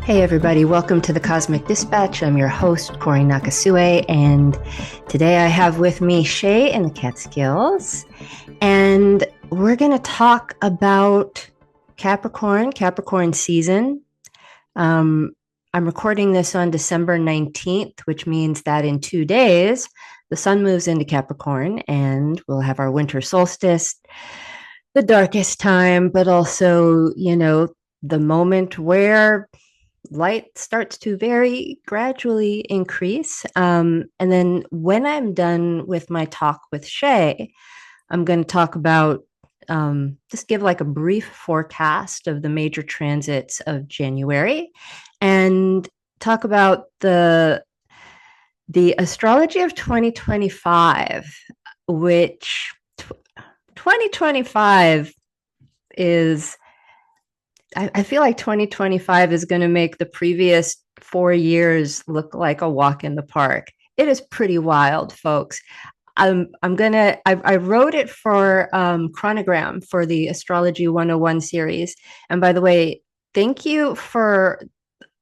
Hey everybody, welcome to the Cosmic Dispatch. I'm your host, Cory Nakasue, and today I have with me Shea and the Catskills, and we're going to talk about Capricorn season. I'm recording this on December 19th, which means that in 2 days, the sun moves into Capricorn and we'll have our winter solstice, the darkest time, but also, the moment where light starts to very gradually increase. And then when I'm done with my talk with Shea, I'm going to talk about just give like a brief forecast of the major transits of January and talk about the astrology of 2025, which 2025 is I feel like 2025 is going to make the previous 4 years look like a walk in the park. It is pretty wild, folks. I wrote it for Chronogram for the Astrology 101 series. And by the way, thank you for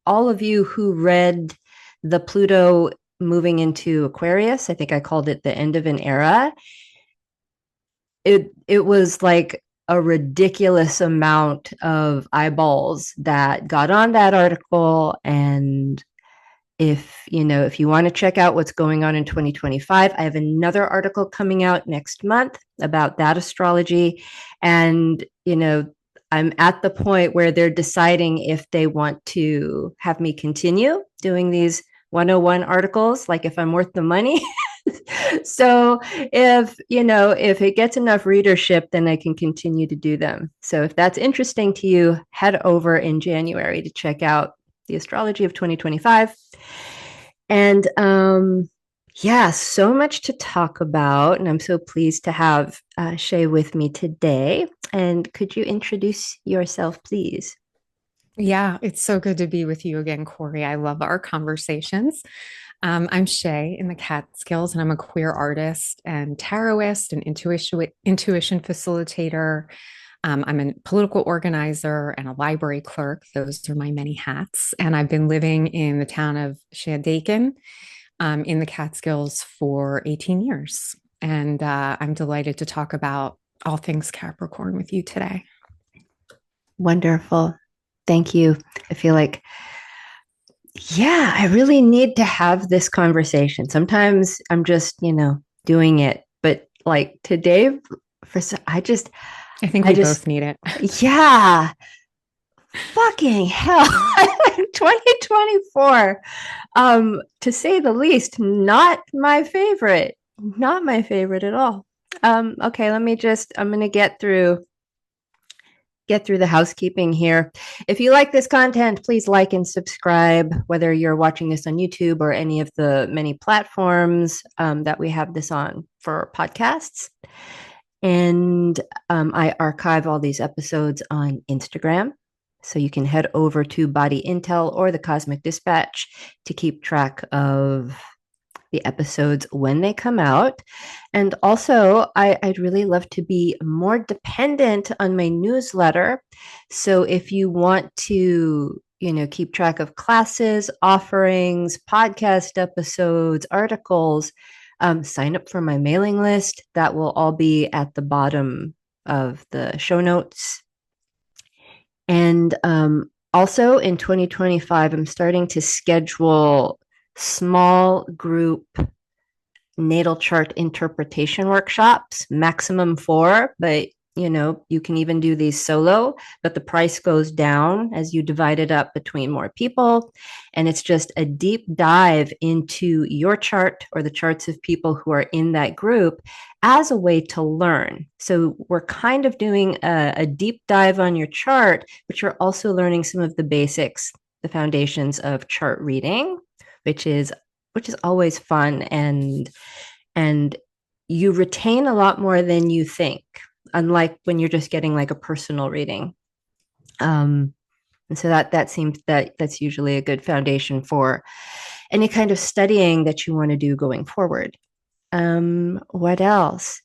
all of you who read the Pluto moving into Aquarius. I think I called it the end of an era. It was like a ridiculous amount of eyeballs that got on that article. And if you want to check out what's going on in 2025, I have another article coming out next month about that astrology. And I'm at the point where they're deciding if they want to have me continue doing these 101 articles, like if I'm worth the money. So if it gets enough readership, then I can continue to do them. So if that's interesting to you, head over in January to check out the astrology of 2025. And so much to talk about. And I'm so pleased to have Shea with me today. And could you introduce yourself, please? Yeah, it's so good to be with you again, Cory. I love our conversations. I'm Shea in the Catskills, and I'm a queer artist and tarotist and intuition facilitator. I'm a political organizer and a library clerk. Those are my many hats. And I've been living in the town of Shea in the Catskills for 18 years. And I'm delighted to talk about all things Capricorn with you today. Wonderful. Thank you. I feel like, yeah, I really need to have this conversation. Sometimes I'm just, doing it, but like today, I think I we just, both need it. yeah, fucking hell. 2024, to say the least, not my favorite. Not my favorite at all. Okay, I'm gonna get through the housekeeping here. If you like this content, please like and subscribe, whether you're watching this on YouTube or any of the many platforms that we have this on for podcasts. And I archive all these episodes on Instagram. So you can head over to Body Intel or the Cosmic Dispatch to keep track of the episodes when they come out. And also, I'd really love to be more dependent on my newsletter. So if you want to, keep track of classes, offerings, podcast episodes, articles, sign up for my mailing list. That will all be at the bottom of the show notes. And also in 2025, I'm starting to schedule small group natal chart interpretation workshops, maximum 4, but you can even do these solo, but the price goes down as you divide it up between more people. And it's just a deep dive into your chart or the charts of people who are in that group as a way to learn. So we're kind of doing a deep dive on your chart, but you're also learning some of the basics, the foundations of chart reading, which is always fun, and you retain a lot more than you think, unlike when you're just getting like a personal reading. And so that's usually a good foundation for any kind of studying that you want to do going forward. What else?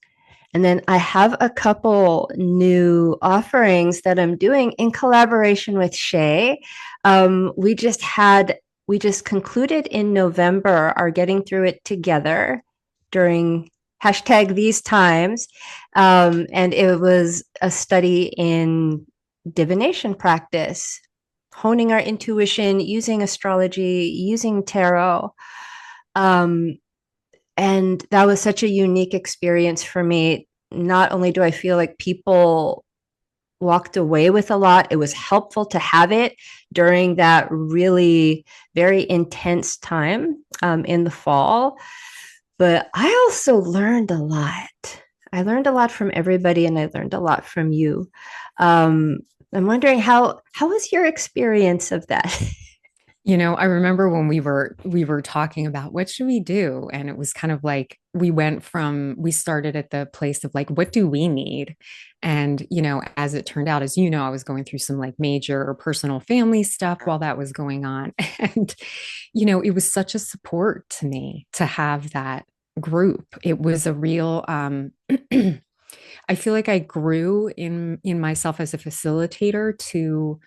And then I have a couple new offerings that I'm doing in collaboration with Shea. We just concluded in November our getting through it together during hashtag these times. And it was a study in divination practice, honing our intuition, using astrology, using tarot. Um, and that was such a unique experience for me. Not only do I feel like people walked away with a lot, it was helpful to have it during that really very intense time in the fall. But I also learned a lot. I learned a lot from everybody, and I learned a lot from you. Um, I'm wondering how was your experience of that? I remember when we were talking about what should we do, and it was kind of like we started at the place of like, what do we need? And as it turned out, as I was going through some like major personal family stuff while that was going on. And it was such a support to me to have that group. It was a real I feel like I grew in myself as a facilitator to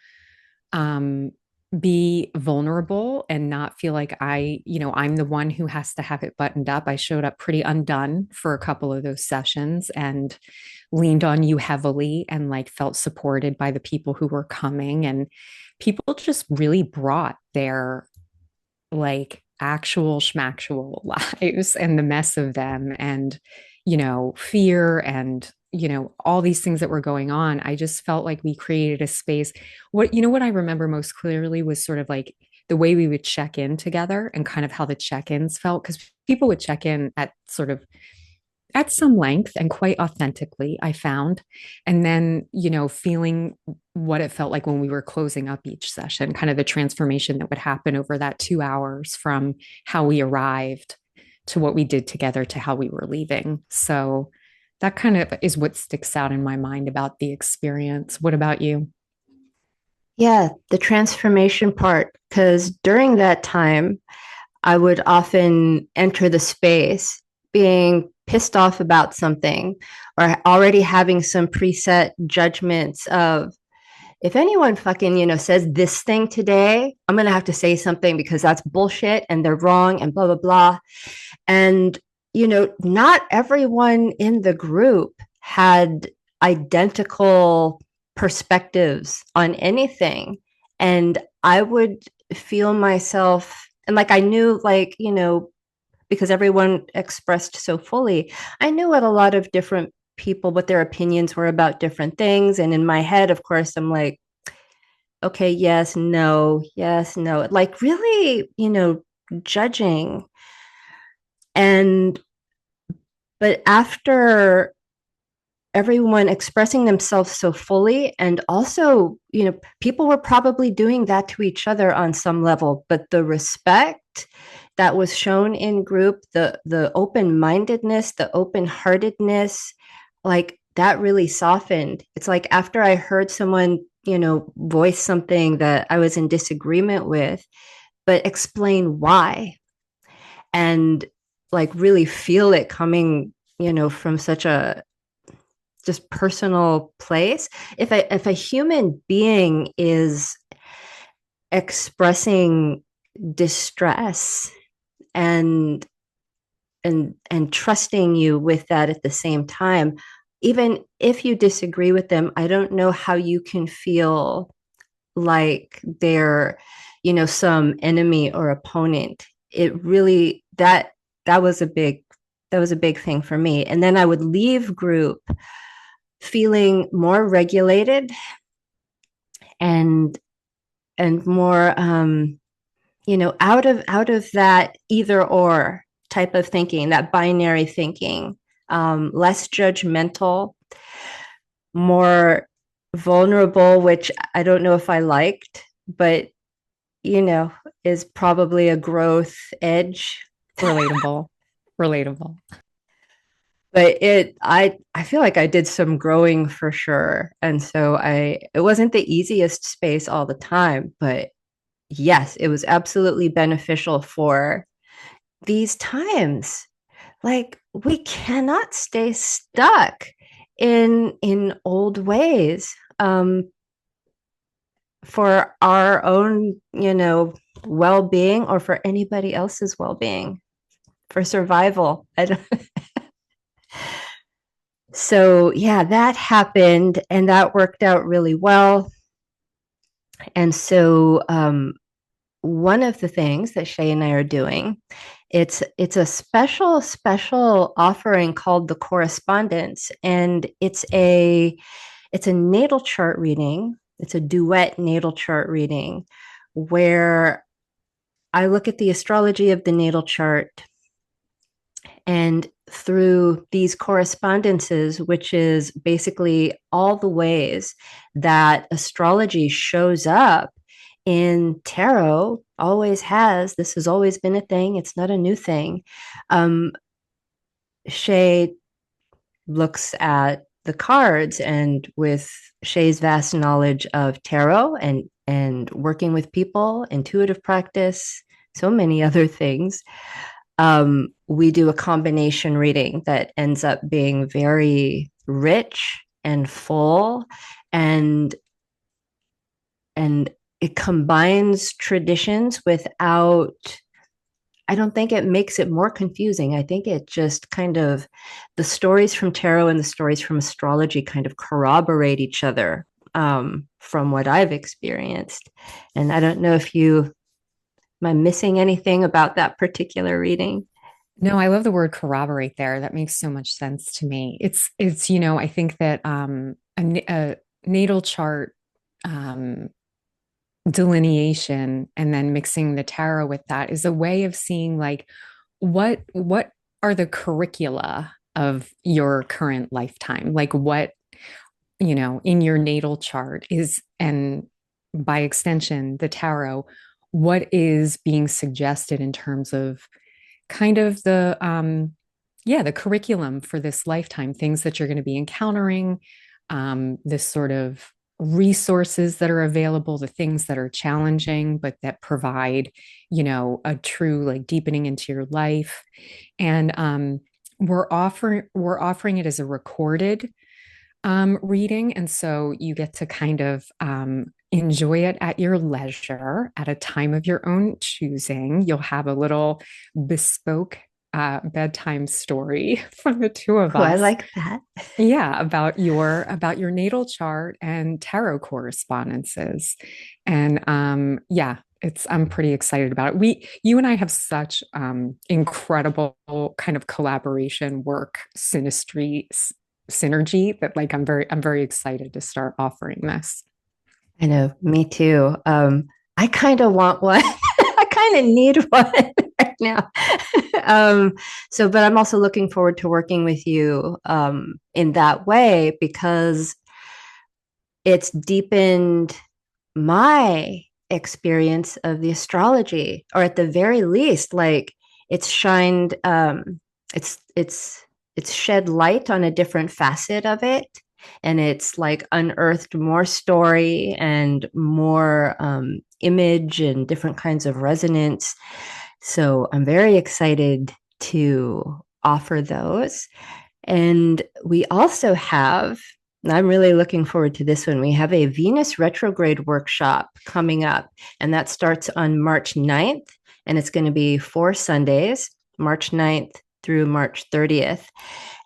um be vulnerable and not feel like I'm the one who has to have it buttoned up. I showed up pretty undone for a couple of those sessions and leaned on you heavily and like felt supported by the people who were coming, and people just really brought their like actual schmactual lives and the mess of them, and fear, and all these things that were going on. I just felt like we created a space. What I remember most clearly was sort of like the way we would check in together and kind of how the check-ins felt, because people would check in at sort of at some length and quite authentically, I found. And then, feeling what it felt like when we were closing up each session, kind of the transformation that would happen over that 2 hours from how we arrived to what we did together to how we were leaving. So that kind of is what sticks out in my mind about the experience. What about you? Yeah, the transformation part, because during that time, I would often enter the space being pissed off about something or already having some preset judgments of if anyone fucking, says this thing today, I'm going to have to say something because that's bullshit and they're wrong and blah, blah, blah. And, not everyone in the group had identical perspectives on anything. And I would feel myself, and like I knew, like, because everyone expressed so fully, I knew what a lot of different people, what their opinions were about different things. And in my head, of course, I'm like, okay, yes, no, like really, judging. And, but after everyone expressing themselves so fully, and also, people were probably doing that to each other on some level, but the respect that was shown in group, the open-mindedness, the open-heartedness, like that really softened. It's like after I heard someone, voice something that I was in disagreement with, but explain why, and like really feel it coming, from such a just personal place. If a human being is expressing distress and and trusting you with that at the same time, even if you disagree with them, I don't know how you can feel like they're, some enemy or opponent. It really, that was a big that was a big thing for me. And then I would leave group feeling more regulated and more out of that either or type of thinking, that binary thinking, less judgmental, more vulnerable, which I don't know if I liked, but is probably a growth edge. Relatable. Relatable. But I feel like I did some growing for sure. And so it wasn't the easiest space all the time, but yes, it was absolutely beneficial for these times. Like we cannot stay stuck in old ways. for our own, well-being or for anybody else's well-being, for survival. So yeah, that happened and that worked out really well. And so one of the things that Shay and I are doing, it's a special offering called the correspondence, and it's a natal chart reading. It's a duet natal chart reading where I look at the astrology of the natal chart, and through these correspondences, which is basically all the ways that astrology shows up in tarot, always has. This has always been a thing. It's not a new thing. Um, Shay looks at the cards, and with Shay's vast knowledge of tarot and working with people, intuitive practice, so many other things, we do a combination reading that ends up being very rich and full, and and it combines traditions without, I don't think it makes it more confusing. I think it just kind of, the stories from tarot and the stories from astrology kind of corroborate each other, from what I've experienced. And I don't know if am I missing anything about that particular reading? No, I love the word corroborate there. That makes so much sense to me. I think that a natal chart um, delineation and then mixing the tarot with that is a way of seeing like what are the curricula of your current lifetime? Like what, in your natal chart is, and by extension, the tarot, what is being suggested in terms of kind of the curriculum for this lifetime, things that you're going to be encountering, this sort of resources that are available, the things that are challenging but that provide, a true like deepening into your life. And we're offering it as a recorded reading, and so you get to kind of enjoy it at your leisure at a time of your own choosing. You'll have a little bespoke bedtime story from the two of Oh, I us. like that. Yeah, about your natal chart and tarot correspondences. And yeah, I'm pretty excited about it. You and I have such incredible kind of collaboration work synergy that like I'm very excited to start offering this. I know, me too. I kind of want one. I kind of need one right now. um, but I'm also looking forward to working with you in that way because it's deepened my experience of the astrology, or at the very least, like it's shined, it's shed light on a different facet of it, and it's like unearthed more story and more image and different kinds of resonance. So I'm very excited to offer those. And we also have, and I'm really looking forward to this one, we have a Venus retrograde workshop coming up, and that starts on March 9th, and it's going to be 4 Sundays, March 9th through March 30th.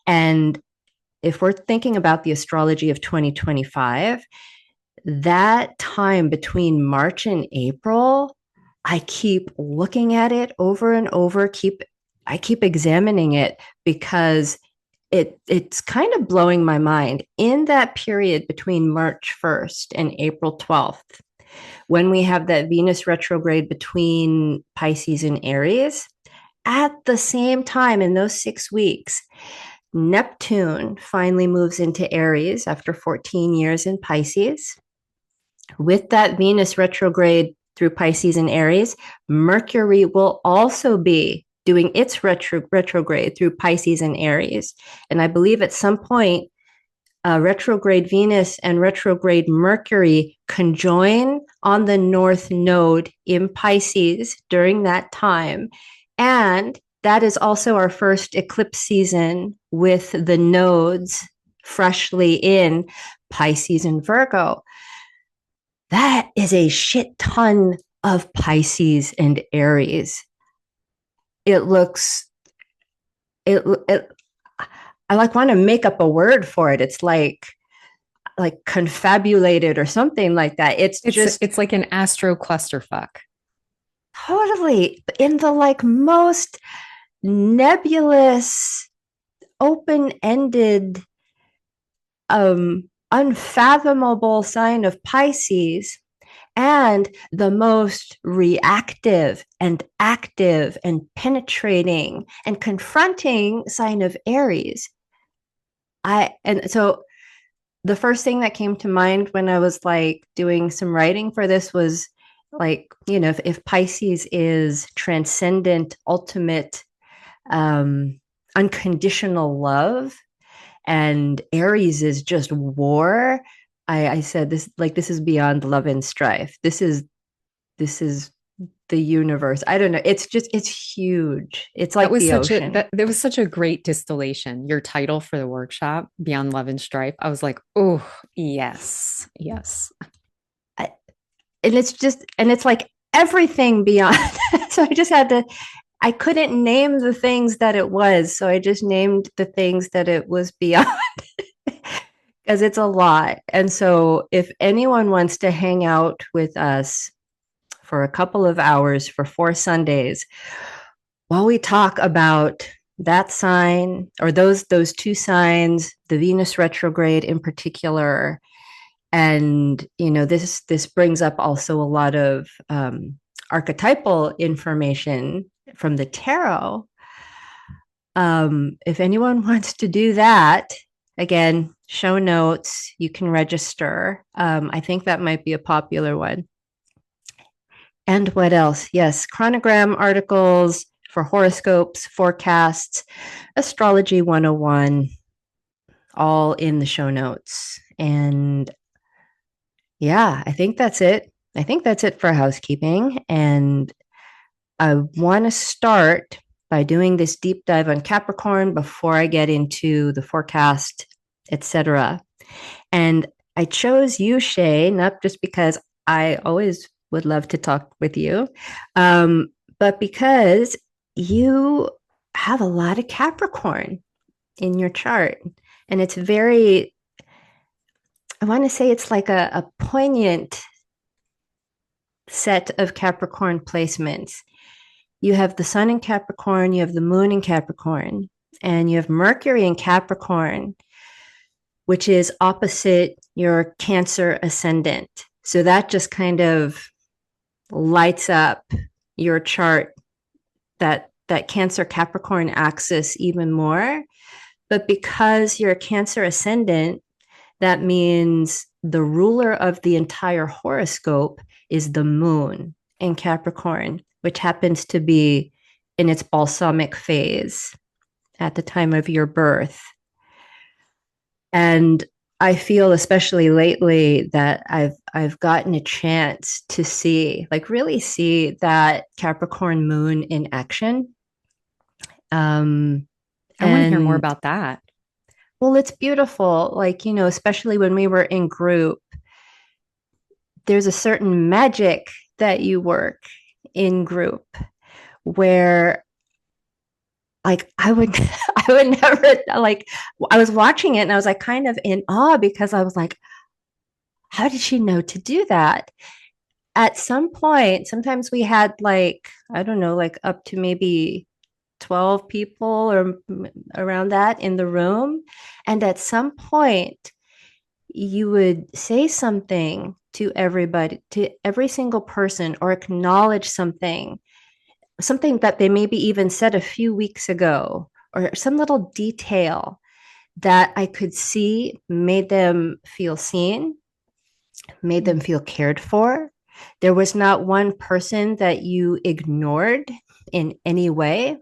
And if we're thinking about the astrology of 2025, that time between March and April, I keep looking at it over and over, I keep examining it because it's kind of blowing my mind. In that period between March 1st and April 12th, when we have that Venus retrograde between Pisces and Aries, at the same time in those 6 weeks, Neptune finally moves into Aries after 14 years in Pisces. With that Venus retrograde through Pisces and Aries, Mercury will also be doing its retrograde through Pisces and Aries. And I believe at some point, retrograde Venus and retrograde Mercury conjoin on the North Node in Pisces during that time. And that is also our first eclipse season with the nodes freshly in Pisces and Virgo. that is a shit ton of Pisces and Aries. It looks it I like want to make up a word for it. It's like confabulated or something like that. It's just It's like an astro clusterfuck. totally in the like most nebulous, open-ended, unfathomable sign of Pisces, and the most reactive and active and penetrating and confronting sign of Aries. And so the first thing that came to mind when I was like doing some writing for this was like, if Pisces is transcendent, ultimate, unconditional love, and Aries is just war. I said this is beyond love and strife. This is the universe. I don't know. It's huge. It's That like was the such a ocean. that there was such a great distillation. Your title for the workshop, Beyond Love and Strife. I was like, oh, yes, yes. I, and it's like everything beyond. So I just had to. I couldn't name the things that it was, so I just named the things that it was beyond. Because it's a lot. And so if anyone wants to hang out with us for a couple of hours for 4 Sundays while we talk about that sign or those two signs, the Venus retrograde in particular, and this brings up also a lot of archetypal information from the tarot. If anyone wants to do that, again, show notes, you can register. I think that might be a popular one. And what else? Yes, chronogram articles for horoscopes, forecasts, astrology 101, all in the show notes. And yeah, I think that's it. I think that's it for housekeeping. And I want to start by doing this deep dive on Capricorn before I get into the forecast, etc. And I chose you, Shea, not just because I always would love to talk with you, but because you have a lot of Capricorn in your chart. And it's very, I want to say it's like a poignant set of Capricorn placements. You have the sun in Capricorn, you have the moon in Capricorn, and you have Mercury in Capricorn, which is opposite your Cancer ascendant. So that just kind of lights up your chart, that Cancer Capricorn axis even more. But because you're a Cancer ascendant, that means the ruler of the entire horoscope is the moon in Capricorn, which happens to be in its balsamic phase at the time of your birth. And I feel especially lately that I've gotten a chance to see, like really see that Capricorn moon in action. Um, I want to hear more and about that. well, it's beautiful. Like, especially when we were in group, there's a certain magic that you work in group where like I would I would never like I was watching it and I was like kind of in awe because I was like, how did she know to do that? At some point, sometimes we had like, I don't know, like up to maybe 12 people or around that in the room. And at some point, you would say something to everybody, to every single person, or acknowledge something that they maybe even said a few weeks ago, or some little detail that I could see made them feel seen, made them feel cared for. There was not one person that you ignored in any way.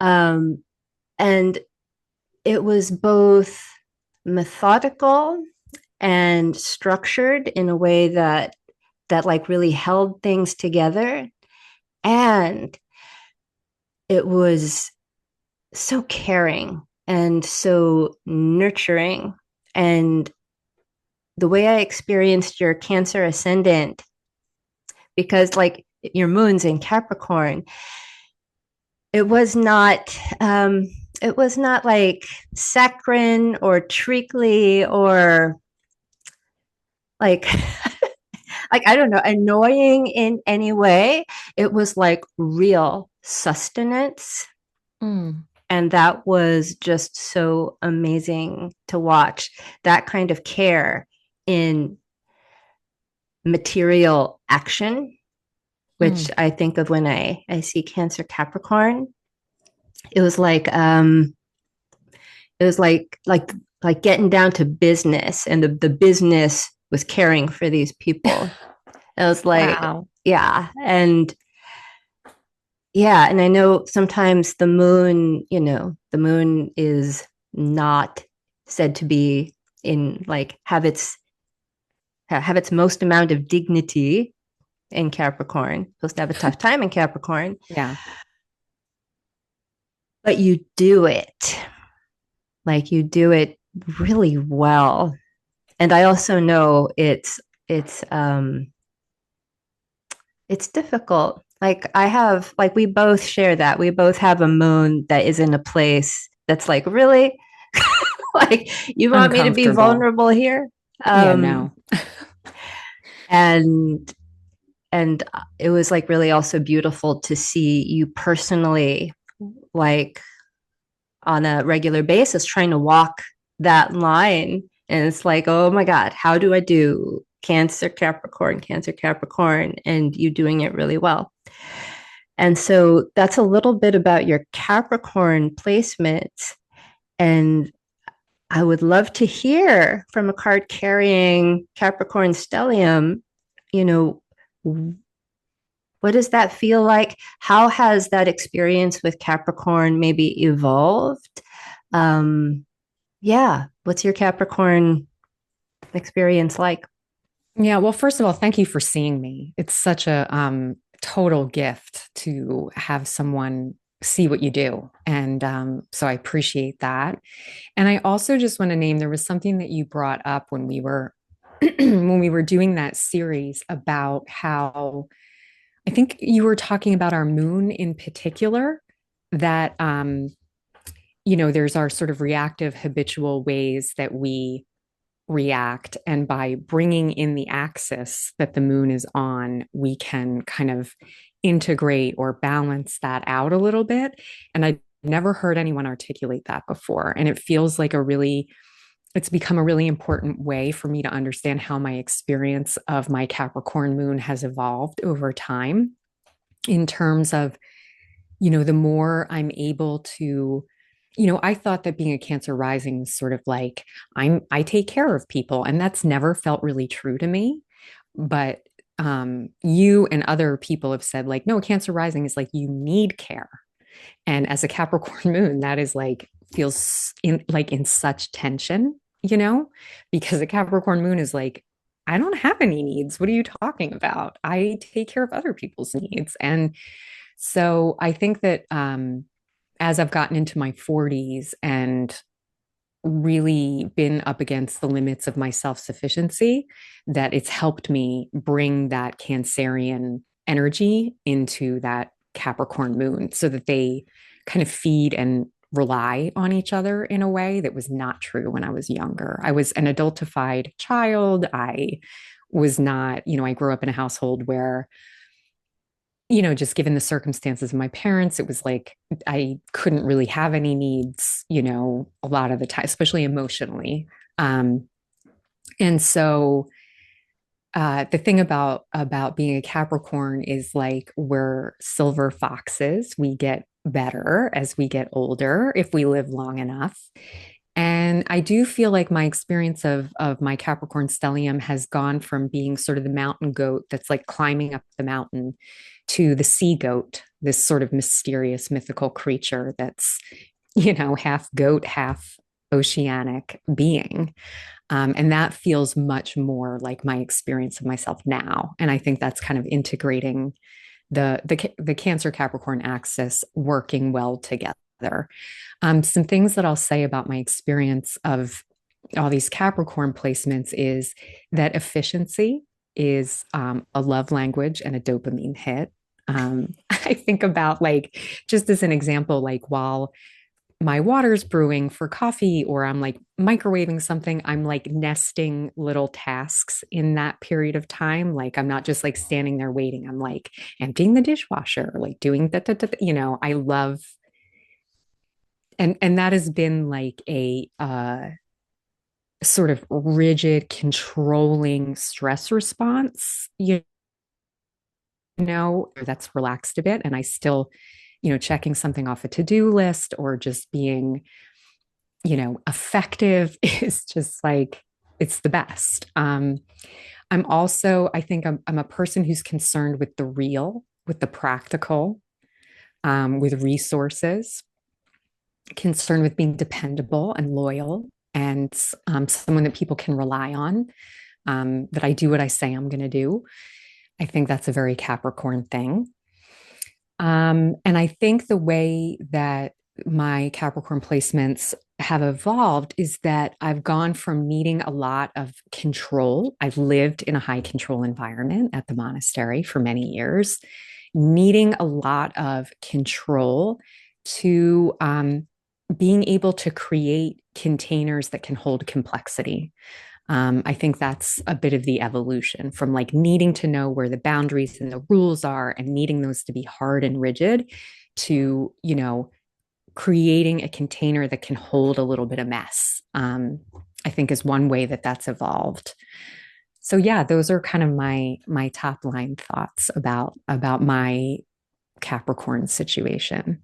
Um, and it was both methodical and structured in a way that like really held things together, and it was so caring and so nurturing, and the way I experienced your Cancer ascendant, because like your moon's in Capricorn, it was not it was not like saccharine or treacly or like like I don't know, annoying in any way. It was like real sustenance. Mm, And that was just so amazing to watch that kind of care in material action, which mm. I think of when I see Cancer Capricorn. It was it was like getting down to business, and the business was caring for these people. It was like, Wow. yeah. And yeah, and I know sometimes the moon, the moon is not said to be in like have its most amount of dignity in Capricorn. Supposed to have a tough time in Capricorn, Yeah. but you do it. Like you do it really well. And I also know it's it's difficult. Like I have like we both share that. We both have a moon that is in a place that's like really like you want me to be Uncomfortable. vulnerable here? Yeah, Um no. and and it was like really also beautiful to see you personally like on a regular basis trying to walk that line. And it's like, oh my God, how do I do Cancer Capricorn, and you doing it really well. And so that's a little bit about your Capricorn placement. And I would love to hear from a card carrying Capricorn stellium, you know, what does that feel like? How has that experience with Capricorn maybe evolved? Um, yeah, what's your Capricorn experience like? Yeah, well, first of all, thank you for seeing me. It's such a total gift to have someone see what you do. And so I appreciate that. And I also just want to name there was something that you brought up when we were when we were doing that series about how I think you were talking about our moon in particular, that there's our sort of reactive habitual ways that we react. And by bringing in the axis that the moon is on, we can kind of integrate or balance that out a little bit. And I never heard anyone articulate that before. And it feels like it's become a really important way for me to understand how my experience of my Capricorn moon has evolved over time in terms of, the more I'm able to, I thought that being a Cancer rising was sort of like I take care of people, and that's never felt really true to me. But you and other people have said like, no, Cancer rising is like you need care, and as a Capricorn moon, that is like feels in such tension, because a Capricorn moon is like, I don't have any needs. What are you talking about? I take care of other people's needs. And so I think that as I've gotten into my 40s and really been up against the limits of my self sufficiency, that it's helped me bring that Cancerian energy into that Capricorn moon so that they kind of feed and rely on each other in a way that was not true when I was younger. I was an adultified child. I was not, I grew up in a household where just given the circumstances of my parents, it was like I couldn't really have any needs, a lot of the time, especially emotionally. And so the thing about being a Capricorn is like we're silver foxes. We get better as we get older if we live long enough. And I do feel like my experience of my Capricorn stellium has gone from being sort of the mountain goat that's like climbing up the mountain to the sea goat, this sort of mysterious mythical creature that's, half goat, half oceanic being. And that feels much more like my experience of myself now. And I think that's kind of integrating the Cancer Capricorn axis working well together. Some things that I'll say about my experience of all these Capricorn placements is that efficiency is a love language and a dopamine hit. I think about, like, just as an example, like while my water's brewing for coffee or I'm like microwaving something, I'm like nesting little tasks in that period of time. Like I'm not just like standing there waiting. I'm like emptying the dishwasher, like doing that, I love, and that has been like a sort of rigid, controlling stress response, that's relaxed a bit. And I still, checking something off a to-do list or just being, effective is just like, it's the best. I'm also, I think I'm a person who's concerned with the real, with the practical, with resources, concerned with being dependable and loyal, and someone that people can rely on, that I do what I say I'm going to do. I think that's a very Capricorn thing. And I think the way that my Capricorn placements have evolved is that I've gone from needing a lot of control. I've lived in a high control environment at the monastery for many years, needing a lot of control to being able to create containers that can hold complexity. I think that's a bit of the evolution from like needing to know where the boundaries and the rules are and needing those to be hard and rigid to, creating a container that can hold a little bit of mess. I think is one way that that's evolved. So yeah, those are kind of my top line thoughts about my Capricorn situation.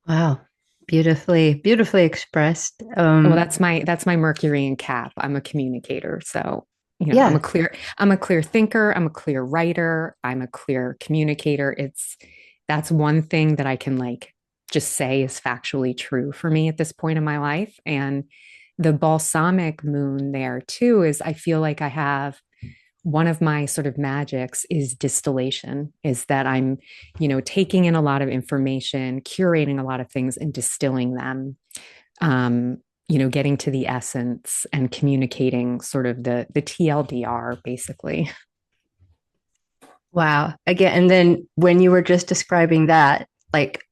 Wow. Beautifully expressed. Well, that's my Mercury and Cap. I'm a communicator, so Yeah. I'm a clear thinker. I'm a clear writer. I'm a clear communicator. That's one thing that I can like just say is factually true for me at this point in my life. And the balsamic moon there too is I feel like I have one of my sort of magics is distillation, is that I'm, taking in a lot of information, curating a lot of things and distilling them, getting to the essence and communicating sort of the TLDR basically. Wow. Again, and then when you were just describing that, like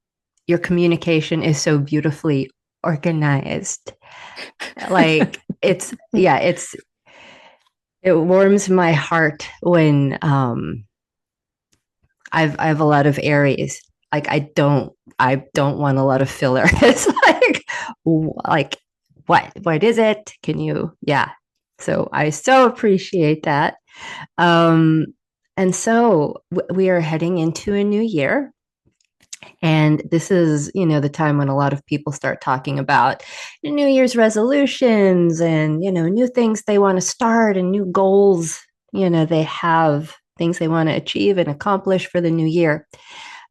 your communication is so beautifully organized. Like it warms my heart when I have a lot of Aries. Like I don't want a lot of filler. It's like what is it? Can you yeah. So I so appreciate that. Um and so we are heading into a new year. And this is, the time when a lot of people start talking about New Year's resolutions and, new things they want to start and new goals, they have things they want to achieve and accomplish for the new year.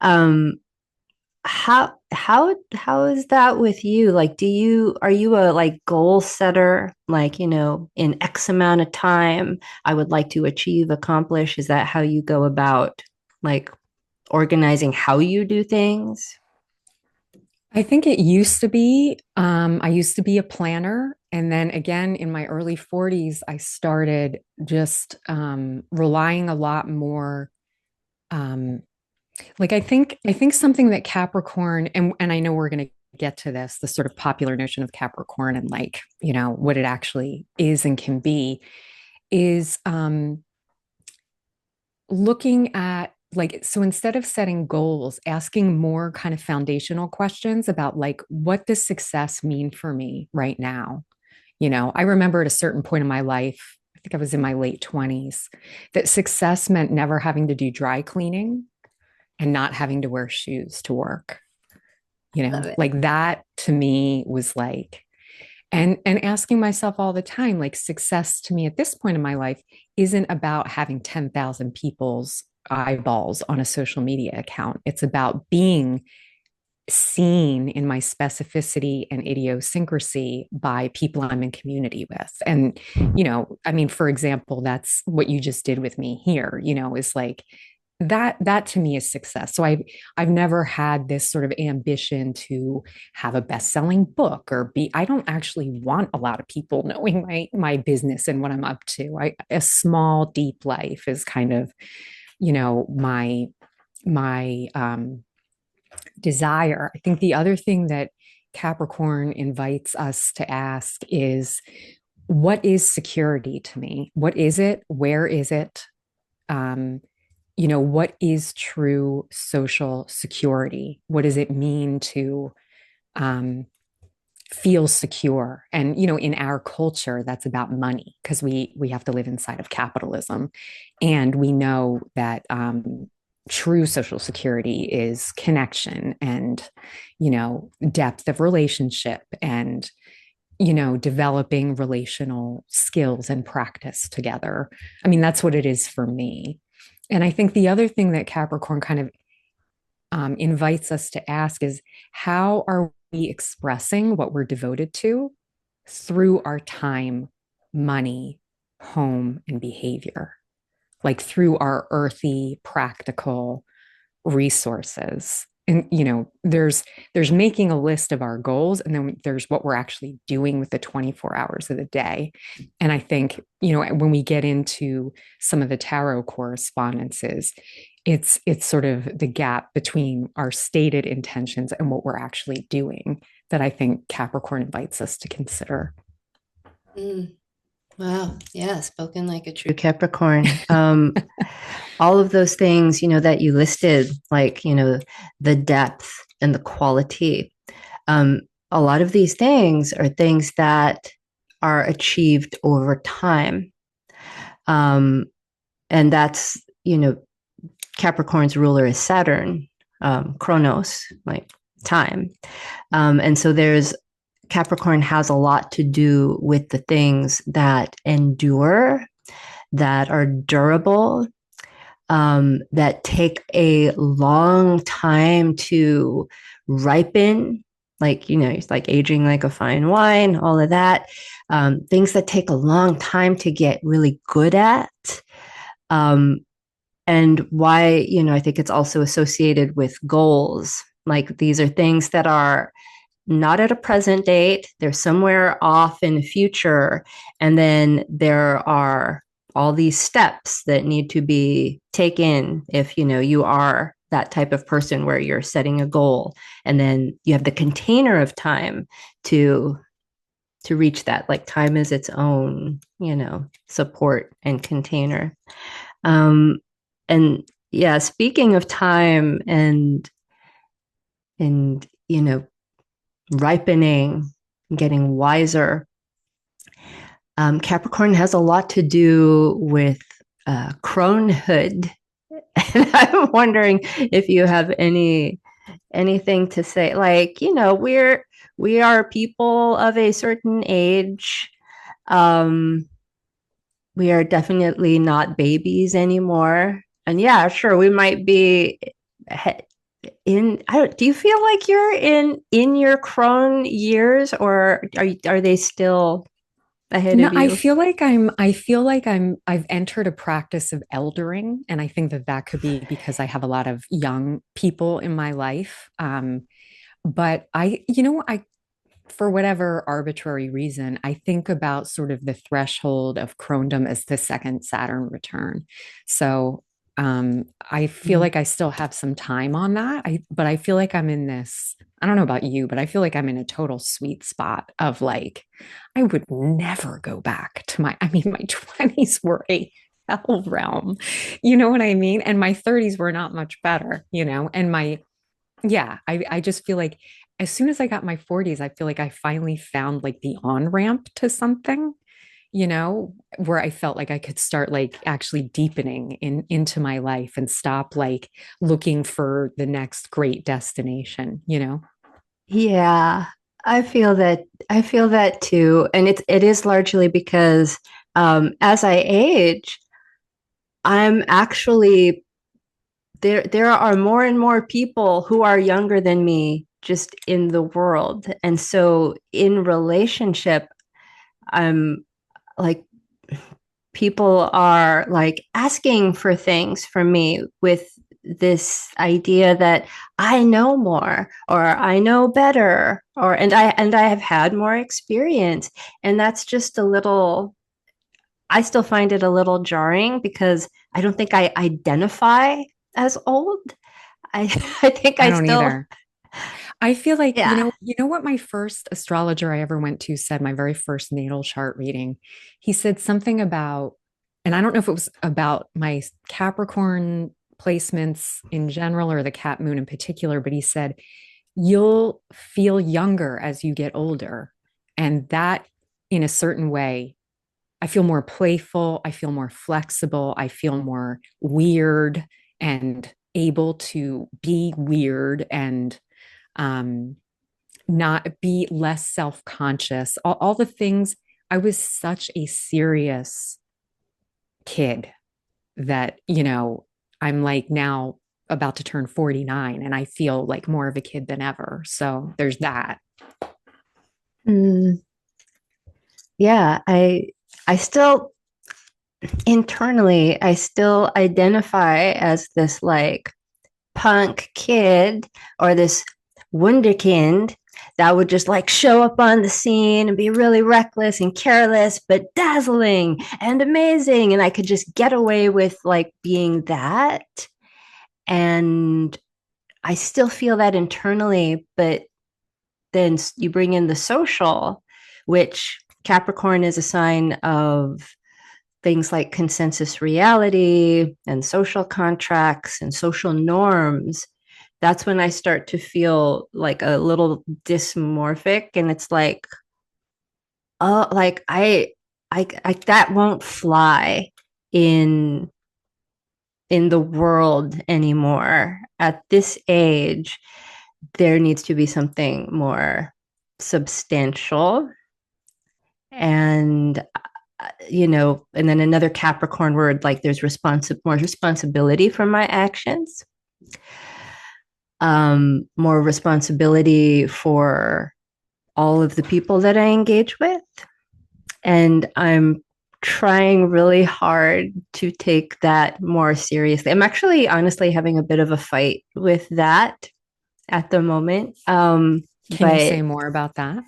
Um, how is that with you? Like, are you a like goal setter? Like, in X amount of time, I would like to accomplish. Is that how you go about like organizing how you do things? I think it used to be, I used to be a planner. And then again, in my early 40s, I started just relying a lot more. Um, I think something that Capricorn, and I know we're going to get to this, the sort of popular notion of Capricorn and like, what it actually is and can be, is looking at like, so instead of setting goals, asking more kind of foundational questions about like, what does success mean for me right now? I remember at a certain point in my life, I think I was in my late 20s, that success meant never having to do dry cleaning and not having to wear shoes to work. Love it. Like that to me was like, and asking myself all the time, like success to me at this point in my life isn't about having 10,000 people's eyeballs on a social media account. It's about being seen in my specificity and idiosyncrasy by people I'm in community with. And, I mean, for example, that's what you just did with me here, is like that to me is success. So I've never had this sort of ambition to have a best-selling book or be, I don't actually want a lot of people knowing my business and what I'm up to. A small deep life is kind of, my desire. I think the other thing that Capricorn invites us to ask is, what is security to me? What is it? Where is it? Um, what is true social security? What does it mean to um, feel secure? And in our culture, that's about money because we have to live inside of capitalism, and we know that true social security is connection and depth of relationship and developing relational skills and practice together. I mean, that's what it is for me. And I think the other thing that Capricorn kind of invites us to ask is, how are we expressing what we're devoted to through our time, money, home, and behavior? Like through our earthy, practical resources. And there's making a list of our goals, and then there's what we're actually doing with the 24 hours of the day. And I think when we get into some of the tarot correspondences, it's sort of the gap between our stated intentions and what we're actually doing that I think Capricorn invites us to consider. Mm. Wow. Yeah. Spoken like a true Capricorn. All of those things, that you listed, like, the depth and the quality. A lot of these things are things that are achieved over time. And that's, Capricorn's ruler is Saturn, Chronos, like time. And so Capricorn has a lot to do with the things that endure, that are durable, that take a long time to ripen, like, it's like aging like a fine wine, all of that. Things that take a long time to get really good at. And why, I think it's also associated with goals. Like, these are things that are not at a present date, they're somewhere off in the future. And then there are all these steps that need to be taken if you are that type of person where you're setting a goal, and then you have the container of time to reach that. Like, time is its own support and container. And yeah, speaking of time and ripening, getting wiser, Capricorn has a lot to do with cronehood. And I'm wondering if you have anything to say. Like, we are people of a certain age. We are definitely not babies anymore. And yeah, sure, we might be do you feel like you're in your crone years, or are they still ahead No, of you? I've entered a practice of eldering, and I think that could be because I have a lot of young people in my life. But for whatever arbitrary reason, I think about sort of the threshold of crondom as the second Saturn return. So I feel like I still have some time on that. But I feel like I'm in this, I don't know about you, but I feel like I'm in a total sweet spot of like, I would never go back to my 20s were a hell realm. You know what I mean? And my 30s were not much better, and yeah, I just feel like as soon as I got my 40s, I feel like I finally found like the on ramp to something, where I felt like I could start like actually deepening into my life and stop like looking for the next great destination. Yeah, I feel that too. And it is largely because as I age, I'm actually there are more and more people who are younger than me just in the world. And so in relationship, I'm like people are like asking for things from me with this idea that I know more or I know better or and I have had more experience, and that's just a little, I still find it a little jarring because I don't think I identify as old. I I think I I don't still, either. I feel like, yeah. you know what my first astrologer I ever went to said, my very first natal chart reading. He said something about, and I don't know if it was about my Capricorn placements in general or the Cap moon in particular, but he said, you'll feel younger as you get older. And that, in a certain way, I feel more playful. I feel more flexible. I feel more weird and able to be weird and um, not be less self conscious. All the things. I was such a serious kid that, I'm like now about to turn 49 and I feel like more of a kid than ever. So there's that. Mm, yeah, I still internally I still identify as this like punk kid or this wunderkind that would just like show up on the scene and be really reckless and careless, but dazzling and amazing. And I could just get away with like being that. And I still feel that internally, but then you bring in the social, which Capricorn is a sign of things like consensus reality and social contracts and social norms. That's when I start to feel like a little dysmorphic, and it's like, oh, like I that won't fly in in the world anymore. At this age, there needs to be something more substantial. And and then another Capricorn word, like there's more responsibility for my actions, more responsibility for all of the people that I engage with. And I'm trying really hard to take that more seriously. I'm actually honestly having a bit of a fight with that at the moment. Can you But say more about that?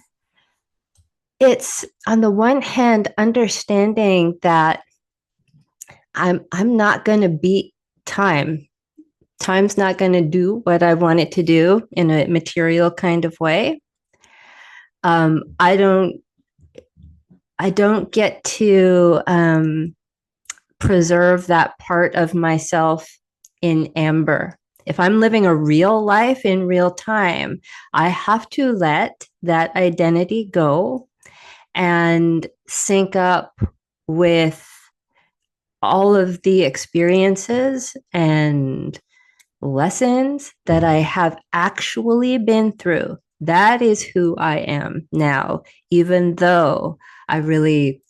it's on the one hand understanding that I'm not going to beat time. Time's not going to do what I want it to do in a material kind of way. Um, I don't I don't get to preserve that part of myself in amber. If I'm living a real life in real time, I have to let that identity go and sync up with all of the experiences and lessons that I have actually been through. That is who I am now, even though I really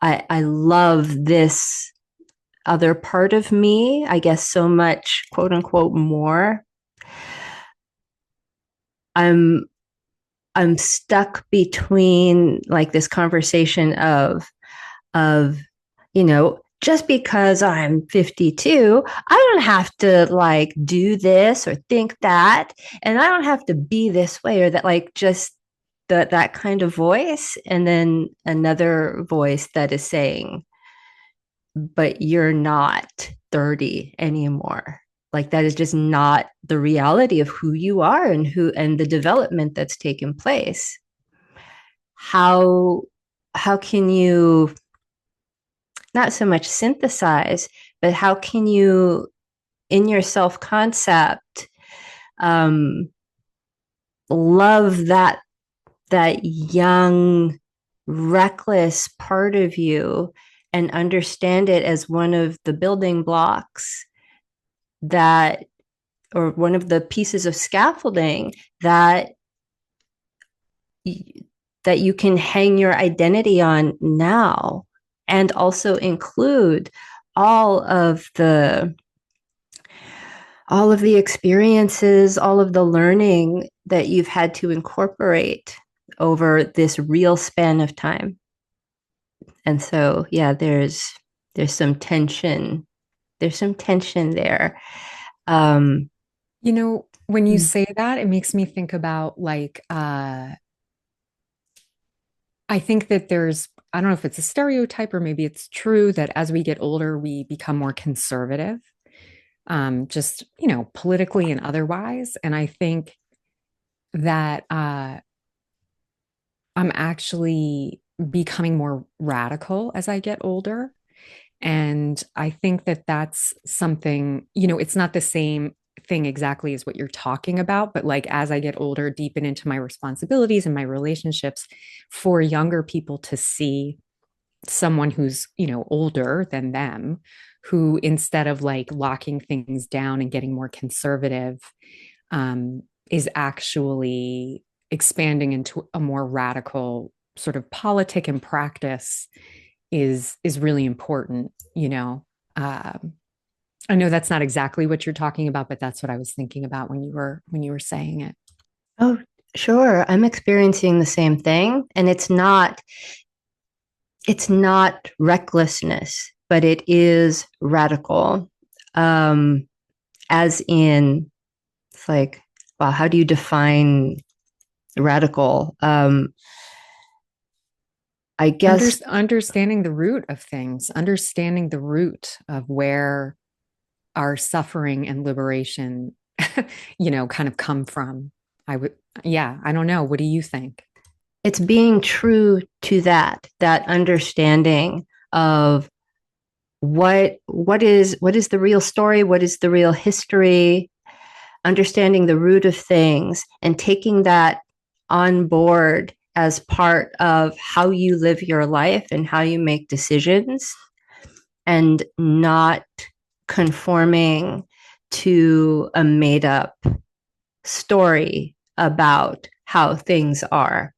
I love this other part of me, I guess so much, quote unquote, more. I'm I'm stuck between like this conversation of just because I'm 52, I don't have to like do this or think that, and I don't have to be this way or that, like just that kind of voice, and then another voice that is saying, but you're not 30 anymore. Like that is just not the reality of who you are and who and the development that's taken place. How can you not so much synthesize, but how can you in your self concept um, love that young reckless part of you and understand it as one of the building blocks that or one of the pieces of scaffolding that that you can hang your identity on now, and also include all of the all of the experiences, all of the learning that you've had to incorporate over this real span of time. And so, yeah, there's some tension. There's some tension there. Um, When you mm, say that, it makes me think about like I think that I don't know if it's a stereotype or maybe it's true that as we get older, we become more conservative, just, politically and otherwise. And I think that I'm actually becoming more radical as I get older. And I think that that's something, it's not the same thing exactly as what you're talking about, but like as I get older, deepen into my responsibilities and my relationships, for younger people to see someone who's, older than them, who instead of like locking things down and getting more conservative, is actually expanding into a more radical sort of politic and practice is really important. I know that's not exactly what you're talking about, but that's what I was thinking about when you were saying it. oh, sure. I'm experiencing the same thing. And it's not recklessness, but it is radical. Um, as in, it's like, wow, how do you define radical? I guess Understanding the root of things, understanding the root of where our suffering and liberation, kind of come from. I would, yeah, I don't know. What do you think? it's being true to that understanding of what is the real story, what is the real history, understanding the root of things and taking that on board as part of how you live your life and how you make decisions, and not conforming to a made up story about how things are.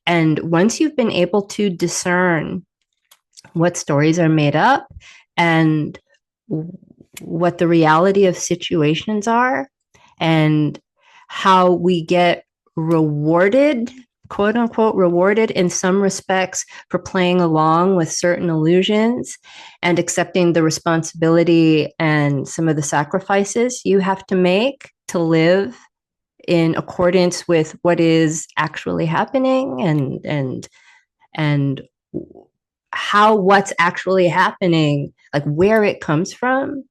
And once you've been able to discern what stories are made up and what the reality of situations are, and how we get rewarded, quote unquote, rewarded in some respects for playing along with certain illusions and accepting the responsibility and some of the sacrifices you have to make to live in accordance with what is actually happening, and how what's actually happening, like where it comes from,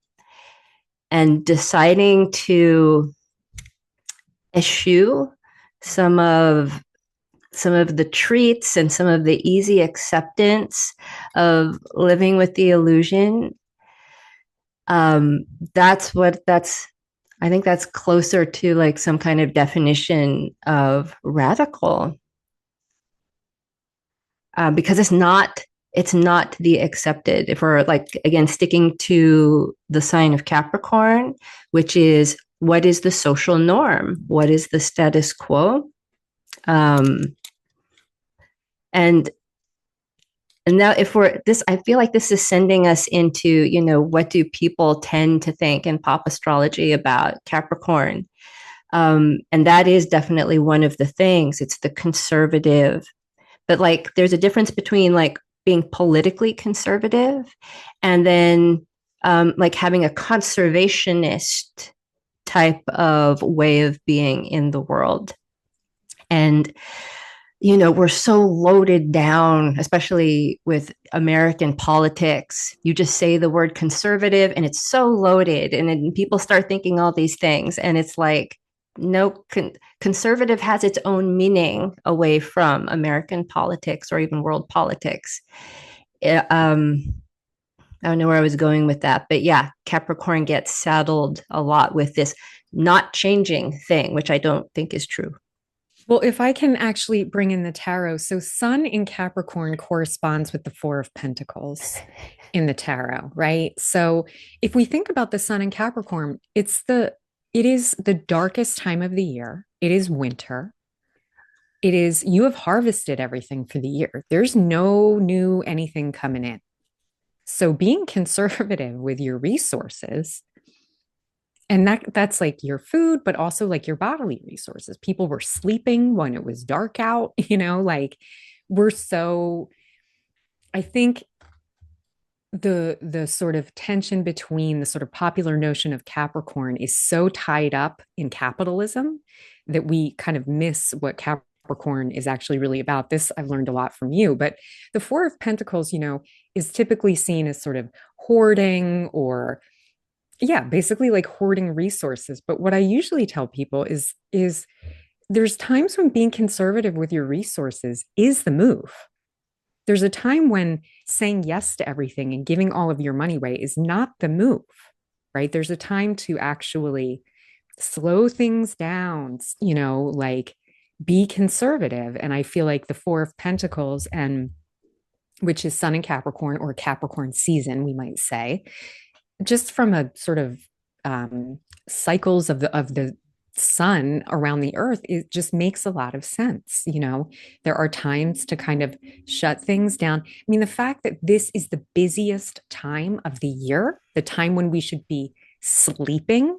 and deciding to eschew some of some of the treats and some of the easy acceptance of living with the illusion. um that's what that's I think that's closer to like some kind of definition of radical, because it's not the accepted. If we're like again sticking to the sign of Capricorn, which is what is the social norm, what is the status quo, um, and and now if we're this, I feel like this is sending us into, what do people tend to think in pop astrology about Capricorn. And that is definitely one of the things. It's the conservative, but like there's a difference between like being politically conservative and then like having a conservationist type of way of being in the world. And we're so loaded down, especially with American politics. You just say the word conservative and it's so loaded. And then people start thinking all these things. And it's like, no, conservative has its own meaning away from American politics or even world politics. I don't know where I was going with that. But yeah, Capricorn gets saddled a lot with this not changing thing, which I don't think is true. Well, if I can actually bring in the tarot, so Sun in Capricorn corresponds with the Four of Pentacles in the tarot, right? So if we think about the Sun in Capricorn, it is the darkest time of the year. It is winter. It is, you have harvested everything for the year. There's no new anything coming in. So being conservative with your resources, and that's like your food, but also like your bodily resources. People were sleeping when it was dark out, like we're so I think the sort of tension between the sort of popular notion of Capricorn is so tied up in capitalism that we kind of miss what Capricorn is actually really about. This I've learned a lot from you, but the Four of Pentacles, is typically seen as sort of hoarding or yeah, basically like hoarding resources. But what I usually tell people is there's times when being conservative with your resources is the move. There's a time when saying yes to everything and giving all of your money away is not the move, right? There's a time to actually slow things down, like be conservative. And I feel like the Four of Pentacles, and which is Sun in Capricorn or Capricorn season, we might say, just from a sort of cycles of the sun around the earth, it just makes a lot of sense. There are times to kind of shut things down. I mean, the fact that this is the busiest time of the year, the time when we should be sleeping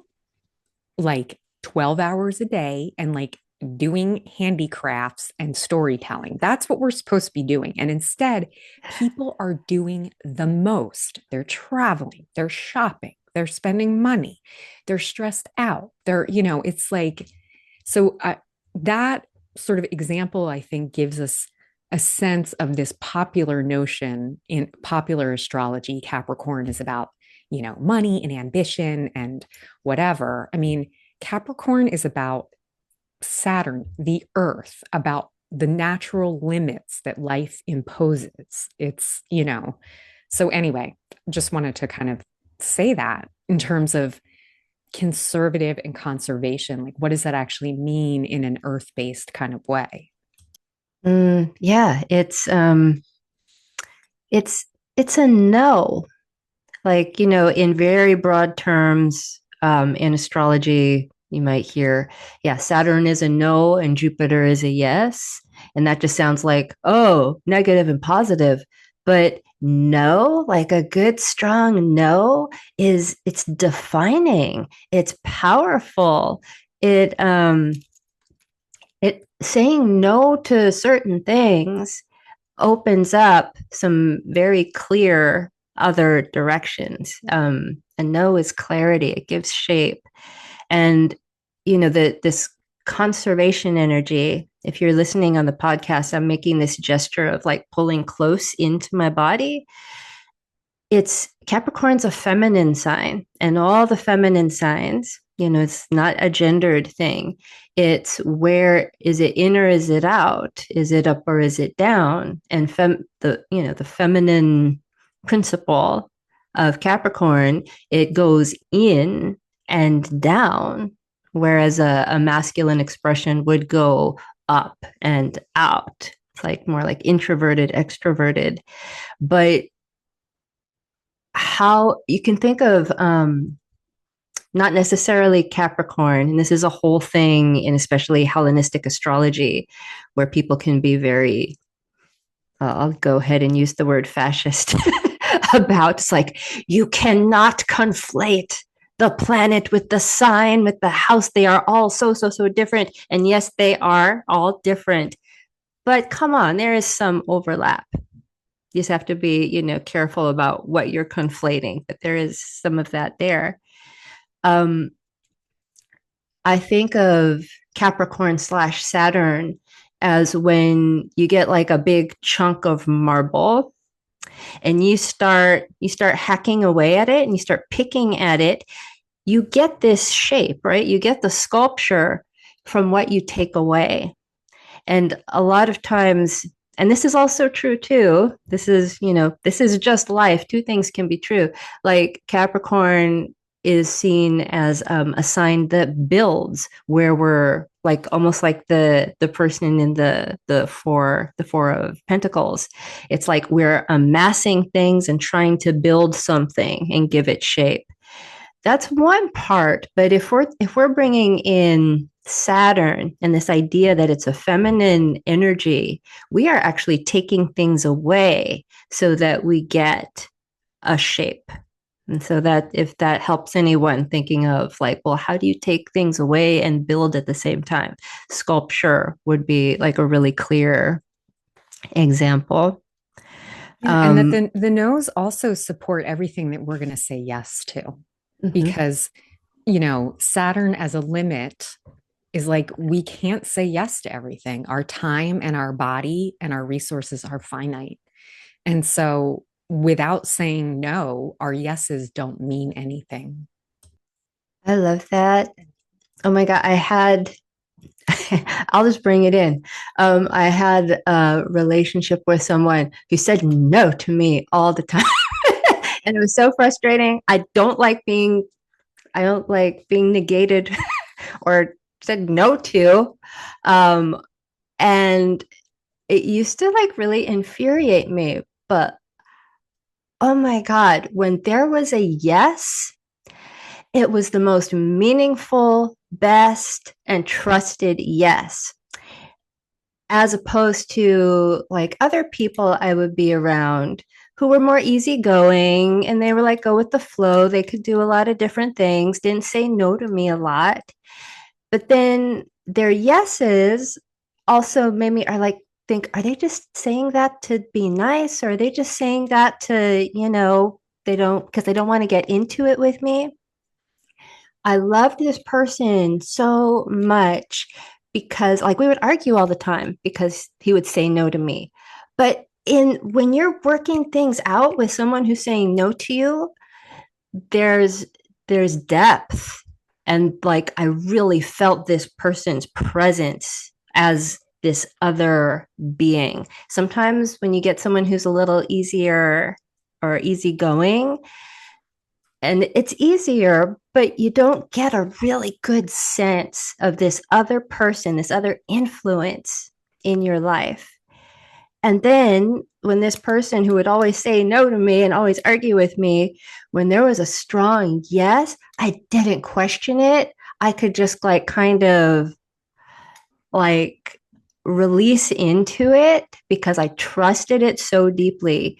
like 12 hours a day and like doing handicrafts and storytelling. That's what we're supposed to be doing. And instead, people are doing the most. They're traveling, they're shopping, they're spending money, they're stressed out. It's like, so that sort of example, I think, gives us a sense of this popular notion in popular astrology. Capricorn is about, money and ambition and whatever. I mean, Capricorn is about Saturn, the earth, about the natural limits that life imposes. So anyway, just wanted to kind of say that in terms of conservative and conservation. Like, what does that actually mean in an earth-based kind of way? Yeah, it's it's a no. Like, in very broad terms, in astrology, you might hear, yeah, Saturn is a no and Jupiter is a yes. And that just sounds like, oh, negative and positive. But no, like a good, strong no it's defining, it's powerful. It saying no to certain things opens up some very clear other directions. A no is clarity, it gives shape. And, this conservation energy, if you're listening on the podcast, I'm making this gesture of like pulling close into my body. It's Capricorn's a feminine sign, and all the feminine signs, it's not a gendered thing. It's where is it in or is it out? Is it up or is it down? And the feminine principle of Capricorn, it goes in and down, whereas a masculine expression would go up and out. It's like more like introverted, extroverted. But how you can think of not necessarily Capricorn, and this is a whole thing in especially Hellenistic astrology, where people can be very, I'll go ahead and use the word fascist about it's like, you cannot conflate the planet with the sign, with the house. They are all so, so, so different. And yes, they are all different. But come on, there is some overlap. You just have to be, careful about what you're conflating, but there is some of that there. Um, I think of Capricorn/Saturn as when you get like a big chunk of marble and you start hacking away at it and you start picking at it, you get this shape, right? You get the sculpture from what you take away. And a lot of times, and this is also true too, this is just life. Two things can be true. Like Capricorn is seen as a sign that builds, where we're like almost like the person in the four of Pentacles. It's like we're amassing things and trying to build something and give it shape. That's one part. But if we're bringing in Saturn and this idea that it's a feminine energy, we are actually taking things away so that we get a shape. And so that if that helps anyone thinking of like, well, how do you take things away and build at the same time? Sculpture would be like a really clear example. Yeah, and that the no's also support everything that we're going to say yes to. Mhm. Because, Saturn as a limit is like we can't say yes to everything. Our time and our body and our resources are finite. And so without saying no, our yeses don't mean anything. I love that. Oh my God, I'll just bring it in. I had a relationship with someone who said no to me all the time. And it was so frustrating. I don't like being negated or said no to. Um, and it used to like really infuriate me. But oh my God, when there was a yes, it was the most meaningful, best, and trusted yes, as opposed to like other people I would be around who were more easygoing and they were like go with the flow. They could do a lot of different things, didn't say no to me a lot. But then their yeses also made me are like think, are they just saying that to be nice? Or are they just saying that to, they don't because they don't want to get into it with me? I loved this person so much because like we would argue all the time because he would say no to me. But in when you're working things out with someone who's saying no to you, there's there's depth, and like I really felt this person's presence as this other being. Sometimes when you get someone who's a little easier or easygoing, and it's easier, but you don't get a really good sense of this other person, this other influence in your life. And then when this person who would always say no to me and always argue with me, when there was a strong yes, I didn't question it. I could just like kind of like release into it because I trusted it so deeply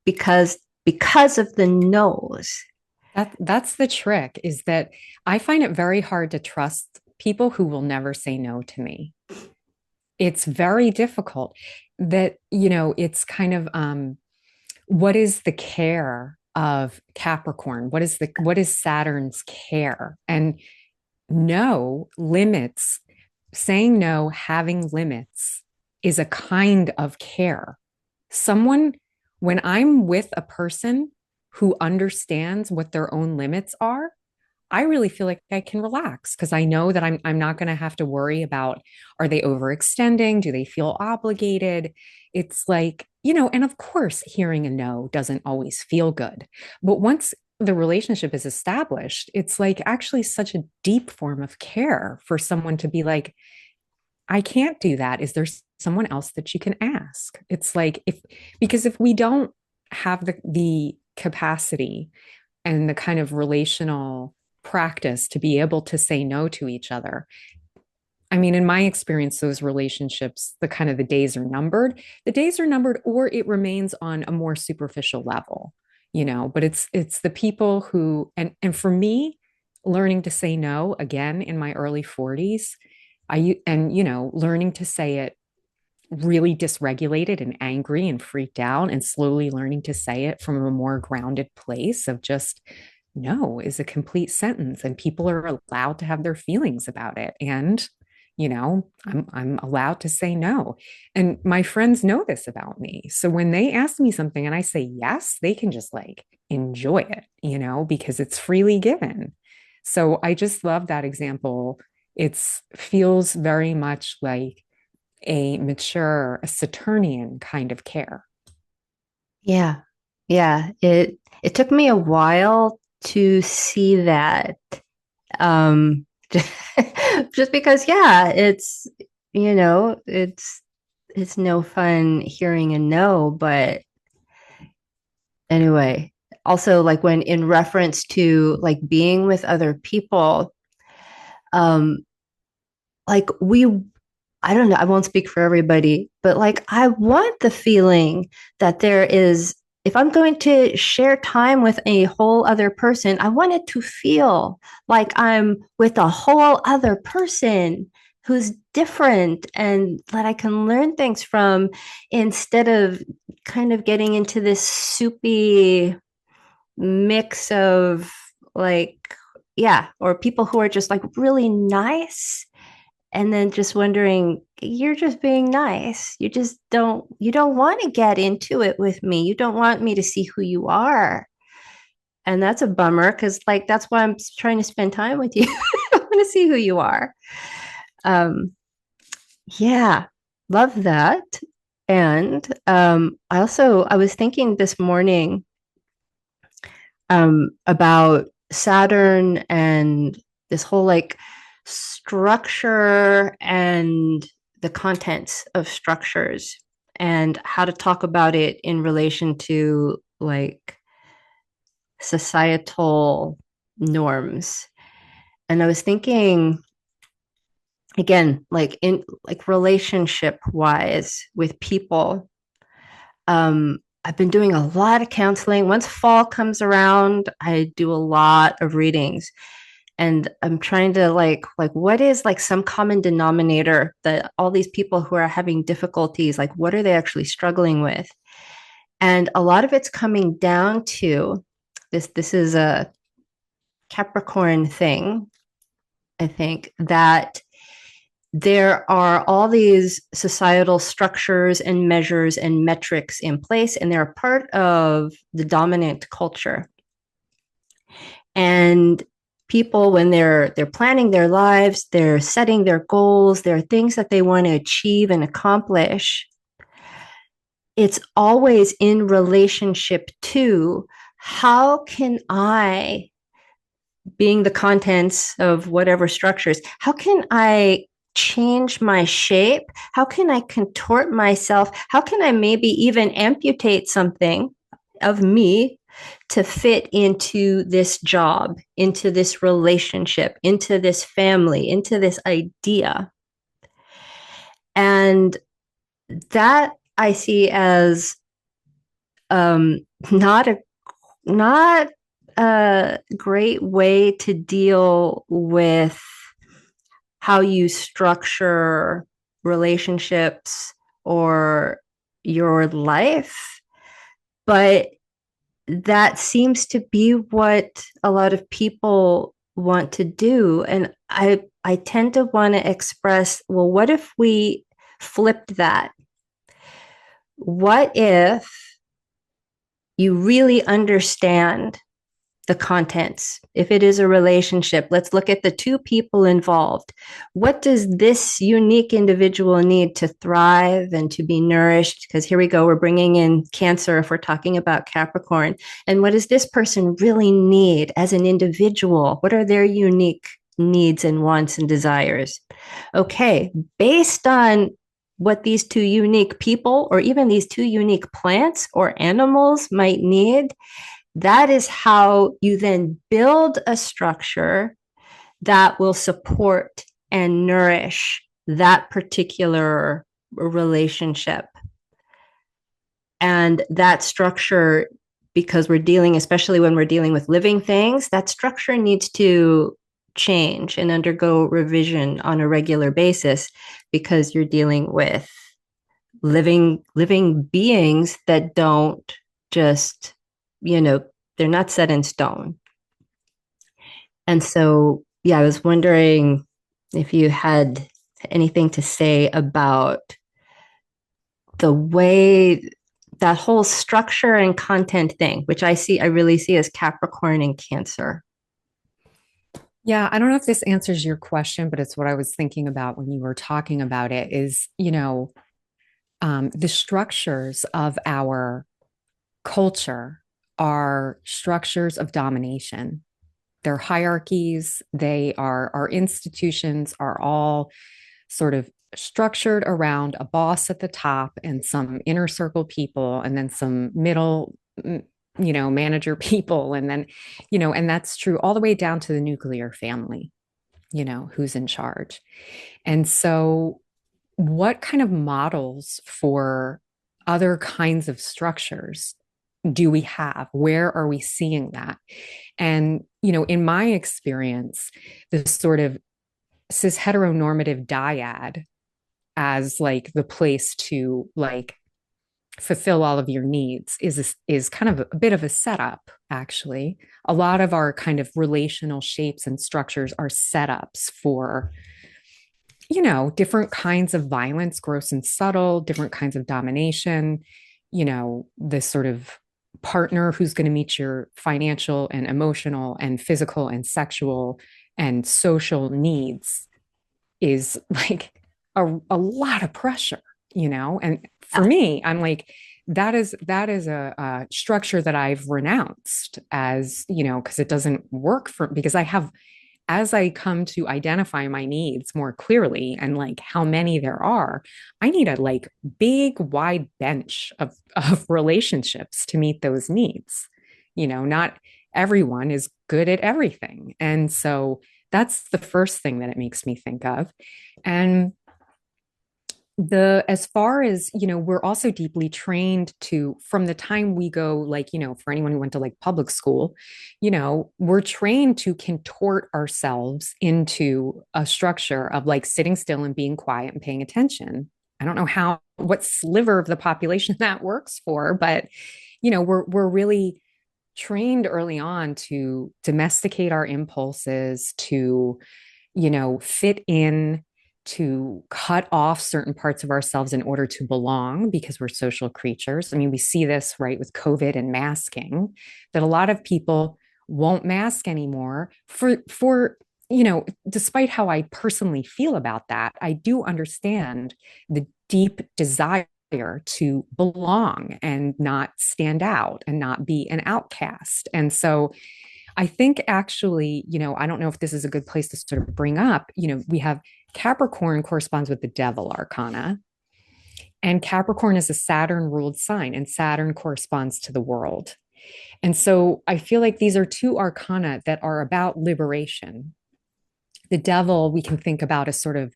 because of the no's. That's the trick is that I find it very hard to trust people who will never say no to me. It's very difficult that, it's kind of what is the care of Capricorn? What is Saturn's care? And no limits, saying no, having limits is a kind of care. Someone, when I'm with a person who understands what their own limits are, I really feel like I can relax because I know that I'm not going to have to worry about, are they overextending? Do they feel obligated? It's like, and of course, hearing a no doesn't always feel good. But once the relationship is established, it's like actually such a deep form of care for someone to be like, I can't do that. Is there someone else that you can ask? It's like because if we don't have the capacity and the kind of relational practice to be able to say no to each other. I mean, in my experience, those relationships, the days are numbered. The days are numbered, or it remains on a more superficial level, but it's the people who and for me, learning to say no again in my early 40s, learning to say it really dysregulated and angry and freaked out, and slowly learning to say it from a more grounded place of just no is a complete sentence and people are allowed to have their feelings about it. And I'm allowed to say no. And my friends know this about me. So when they ask me something and I say yes, they can just like enjoy it, because it's freely given. So I just love that example. It feels very much like a mature, a Saturnian kind of care. Yeah. Yeah. It took me a while to see that. Um just because yeah, it's no fun hearing a no, but anyway, also like when in reference to like being with other people, um like we I don't know, I won't speak for everybody, but like I want the feeling that there is, if I'm going to share time with a whole other person, I want it to feel like I'm with a whole other person, who's different and that I can learn things from instead of kind of getting into this soupy mix of like, yeah, or people who are just like really nice and then just wondering, you're just being nice. You don't want to get into it with me. You don't want me to see who you are. And that's a bummer because like that's why I'm trying to spend time with you. I want to see who you are. Um, yeah, love that. And I was thinking this morning about Saturn and this whole like structure and the contents of structures and how to talk about it in relation to like societal norms. And I was thinking again, like in like relationship wise with people, I've been doing a lot of counseling. Once fall comes around, I do a lot of readings and I'm trying to like what is like some common denominator that all these people who are having difficulties, like what are they actually struggling with? And a lot of it's coming down to this is a Capricorn thing, I think, that there are all these societal structures and measures and metrics in place, and they're a part of the dominant culture. And people, when they're planning their lives, they're setting their goals, there are things that they want to achieve and accomplish. It's always in relationship to how can I, being the contents of whatever structures, how can I change my shape? How can I contort myself? How can I maybe even amputate something of me to fit into this job, into this relationship, into this family, into this idea? And that I see as um, not a not a great way to deal with how you structure relationships or your life. But that seems to be what a lot of people want to do. And I tend to want to express, well, what if we flipped that? What if you really understand the contents? If it is a relationship, let's look at the two people involved. What does this unique individual need to thrive and to be nourished? Because here we go, we're bringing in Cancer if we're talking about Capricorn. And what does this person really need as an individual? What are their unique needs and wants and desires? Okay, based on what these two unique people or even these two unique plants or animals might need, that is how you then build a structure that will support and nourish that particular relationship. And that structure, because we're dealing, especially when we're dealing with living things, that structure needs to change and undergo revision on a regular basis because you're dealing with living beings that don't just, they're not set in stone. And so, yeah, I was wondering if you had anything to say about the way that whole structure and content thing, which I really see as Capricorn and Cancer. Yeah, I don't know if this answers your question, but it's what I was thinking about when you were talking about it is, the structures of our culture are structures of domination. They're hierarchies. Our institutions are all sort of structured around a boss at the top and some inner circle people, and then some middle, manager people. And then, and that's true all the way down to the nuclear family, who's in charge. And so, what kind of models for other kinds of structures do we have? Where are we seeing that? And, in my experience, the sort of cis heteronormative dyad as like the place to like fulfill all of your needs is kind of a bit of a setup, actually. A lot of our kind of relational shapes and structures are setups for, different kinds of violence, gross and subtle, different kinds of domination, this sort of partner who's going to meet your financial and emotional and physical and sexual and social needs is like a lot of pressure, And for me, I'm like, that is a structure that I've renounced as, because it doesn't work for because I have as I come to identify my needs more clearly and like how many there are, I need a like big wide bench of relationships to meet those needs. Not everyone is good at everything. And so that's the first thing that it makes me think of. And the as far as we're also deeply trained to from the time we go, like, for anyone who went to like public school, we're trained to contort ourselves into a structure of like sitting still and being quiet and paying attention. I don't know what sliver of the population that works for, but we're really trained early on to domesticate our impulses, to fit in, to cut off certain parts of ourselves in order to belong because we're social creatures. I mean, we see this right with COVID and masking, that a lot of people won't mask anymore for despite how I personally feel about that, I do understand the deep desire to belong and not stand out and not be an outcast. And so I think actually, I don't know if this is a good place to sort of bring up, we have Capricorn corresponds with the devil arcana, and Capricorn is a Saturn ruled sign, and Saturn corresponds to the world. And so I feel like these are two arcana that are about liberation. The devil, we can think about as sort of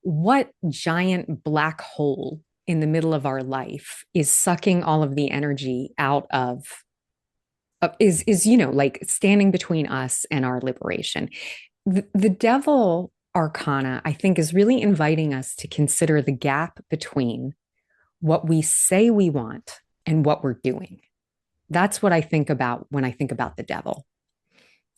what giant black hole in the middle of our life is sucking all of the energy out of is like standing between us and our liberation. The devil arcana, I think, is really inviting us to consider the gap between what we say we want and what we're doing. That's what I think about when I think about the devil.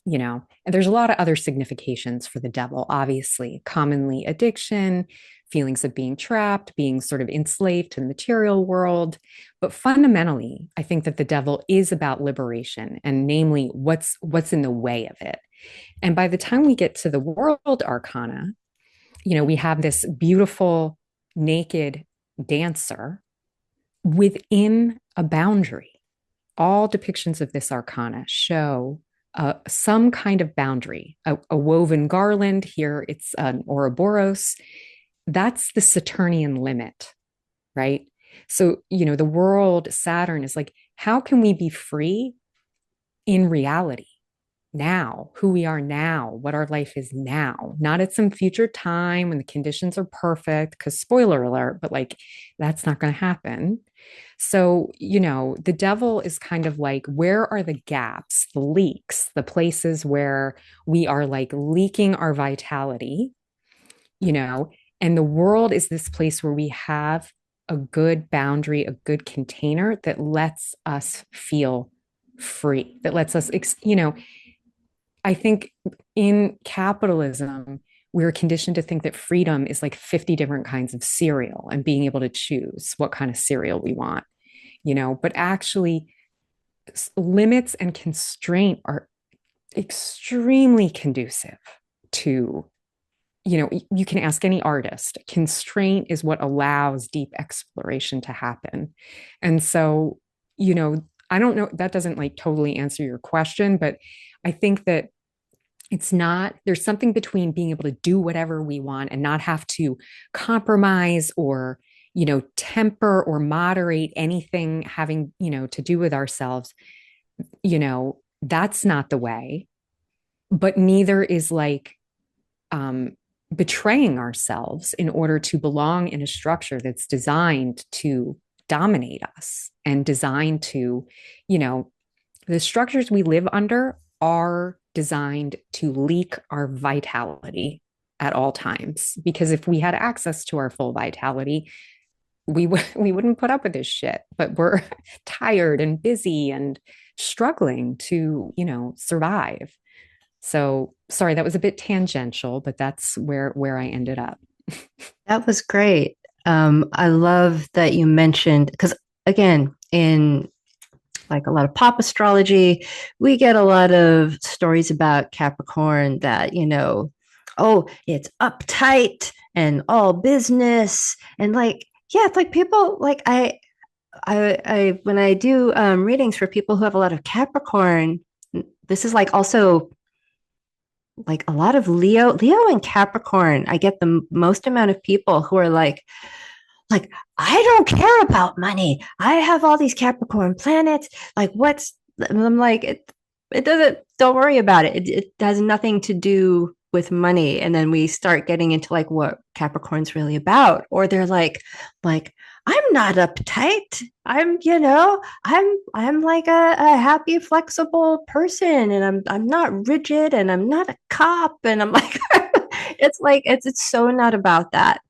And there's a lot of other significations for the devil, obviously, commonly addiction, feelings of being trapped, being sort of enslaved to the material world. But fundamentally, I think that the devil is about liberation, and namely what's in the way of it. And by the time we get to the world arcana, we have this beautiful naked dancer within a boundary. All depictions of this arcana show some kind of boundary, a woven garland. Here it's an Ouroboros. That's the Saturnian limit, right? So, the world, Saturn is like, how can we be free in reality? Now, who we are now, what our life is now, not at some future time when the conditions are perfect, because spoiler alert, but like that's not going to happen. So, the devil is kind of like, where are the gaps, the leaks, the places where we are like leaking our vitality, and the world is this place where we have a good boundary, a good container that lets us feel free, that lets us, I think in capitalism, we're conditioned to think that freedom is like 50 different kinds of cereal and being able to choose what kind of cereal we want, but actually limits and constraint are extremely conducive to, you can ask any artist, constraint is what allows deep exploration to happen. And so, I don't know, that doesn't like totally answer your question, but I think that there's something between being able to do whatever we want and not have to compromise or, temper or moderate anything having, to do with ourselves. That's not the way, but neither is like, betraying ourselves in order to belong in a structure that's designed to dominate us and designed to, the structures we live under are designed to leak our vitality. at all times. Because if we had access to our full vitality, we wouldn't put up with this shit. But we're tired and busy and struggling to, survive. So sorry, that was a bit tangential, but that's where I ended up. That was great. I love that you mentioned, because again, in like a lot of pop astrology, we get a lot of stories about Capricorn that, oh, it's uptight and all business. And like, yeah, it's like people like when I do readings for people who have a lot of Capricorn, this is like also like a lot of Leo and Capricorn. I get the most amount of people who are like I don't care about money. I have all these Capricorn planets. Like what's I'm like it doesn't don't worry about it. It has nothing to do with money. And then we start getting into like what Capricorn's really about. Or they're like I'm not uptight. I'm like a happy, flexible person and I'm not rigid and I'm not a cop. And I'm like it's so not about that.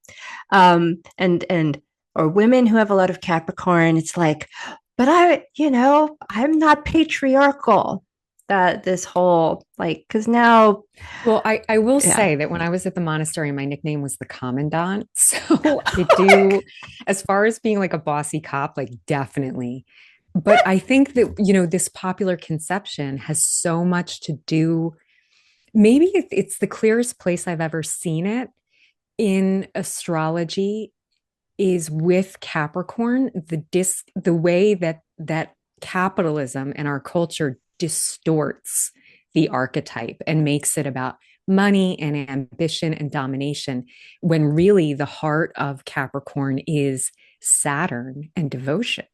And or women who have a lot of Capricorn, it's like, but I'm not patriarchal. That this whole like, because now, Well, I will yeah. say that when I was at the monastery, my nickname was the commandant. So I do, as far as being like a bossy cop, like definitely. But I think that, this popular conception has so much to do. Maybe it's the clearest place I've ever seen it in astrology is with Capricorn, the way that capitalism and our culture distorts the archetype and makes it about money and ambition and domination, when really the heart of Capricorn is Saturn and devotion.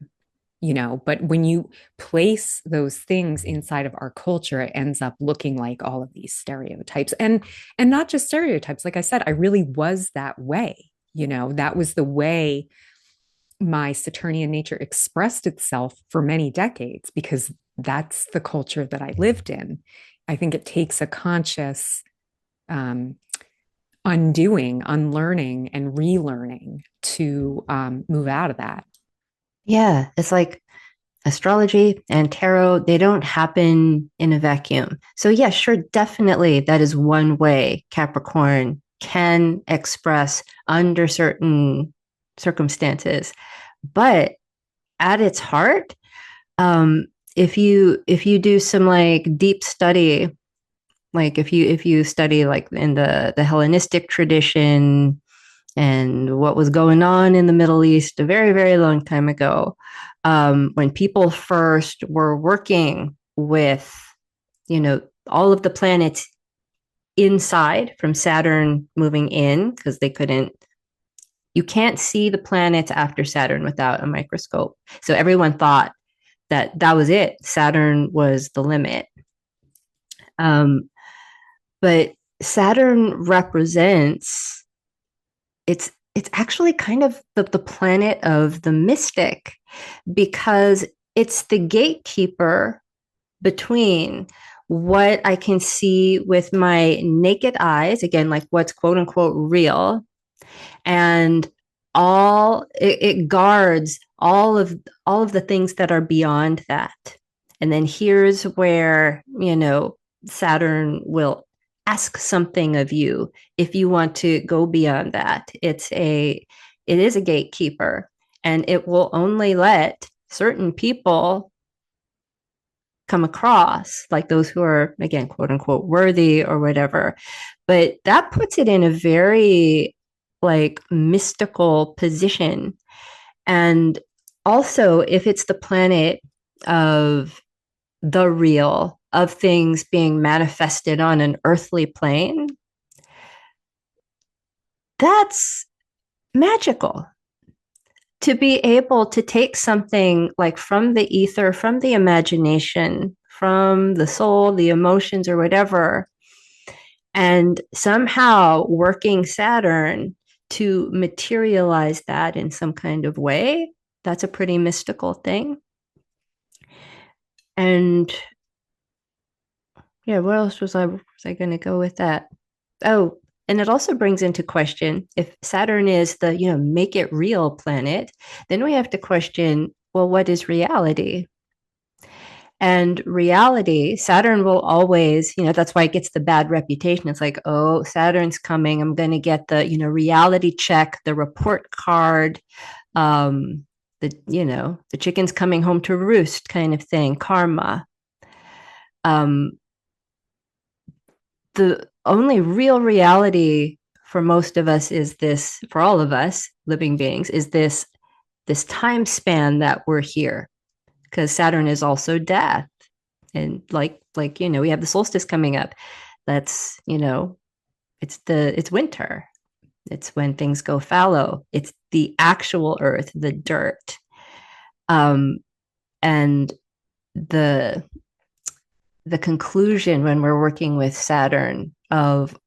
But when you place those things inside of our culture, it ends up looking like all of these stereotypes, and not just stereotypes. Like I said, I really was that way. That was the way my Saturnian nature expressed itself for many decades, because that's the culture that I lived in. I think it takes a conscious um, undoing, unlearning, and relearning to move out of that. Yeah, it's like astrology and tarot, they don't happen in a vacuum. So, yeah, sure, definitely that is one way Capricorn can express under certain circumstances. But at its heart, um, if you do some like deep study, like if you study like in the Hellenistic tradition and what was going on in the Middle East a very, very long time ago, when people first were working with, all of the planets inside from Saturn moving in, because you can't see the planets after Saturn without a microscope. So everyone thought that that was it. Saturn was the limit. Um, but Saturn represents it's actually kind of the planet of the mystic because it's the gatekeeper between what I can see with my naked eyes, again, like what's quote unquote real, and it guards all of the things that are beyond that. And then here's where, Saturn will ask something of you if you want to go beyond that. It is a gatekeeper and it will only let certain people come across, like those who are, again, quote unquote, worthy or whatever. But that puts it in a very like mystical position. And also, if it's the planet of the real, of things being manifested on an earthly plane, that's magical. To be able to take something like from the ether, from the imagination, from the soul, the emotions, or whatever, and somehow working Saturn to materialize that in some kind of way, that's a pretty mystical thing. And yeah, where else was I going to go with that? Oh, And it also brings into question, if Saturn is the, make it real planet, then we have to question, well, what is reality? And reality, Saturn will always, that's why it gets the bad reputation. It's like, oh, Saturn's coming. I'm going to get the, reality check, the report card, um, the chicken's coming home to roost kind of thing, karma. Um, the only real reality for most of us is this, for all of us living beings, is this time span that we're here, because Saturn is also death. And we have the solstice coming up. That's, it's winter. It's when things go fallow. It's the actual earth, the dirt. And the conclusion when we're working with Saturn of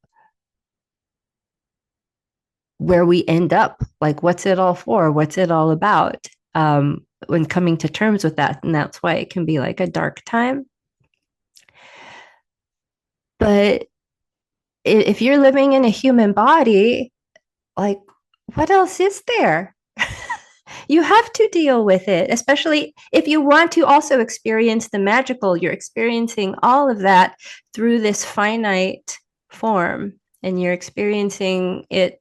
where we end up, like what's it all for, what's it all about, when coming to terms with that. And that's why it can be like a dark time. But if you're living in a human body, like, what else is there? You have to deal with it, especially if you want to also experience the magical. You're experiencing all of that through this finite form, and you're experiencing it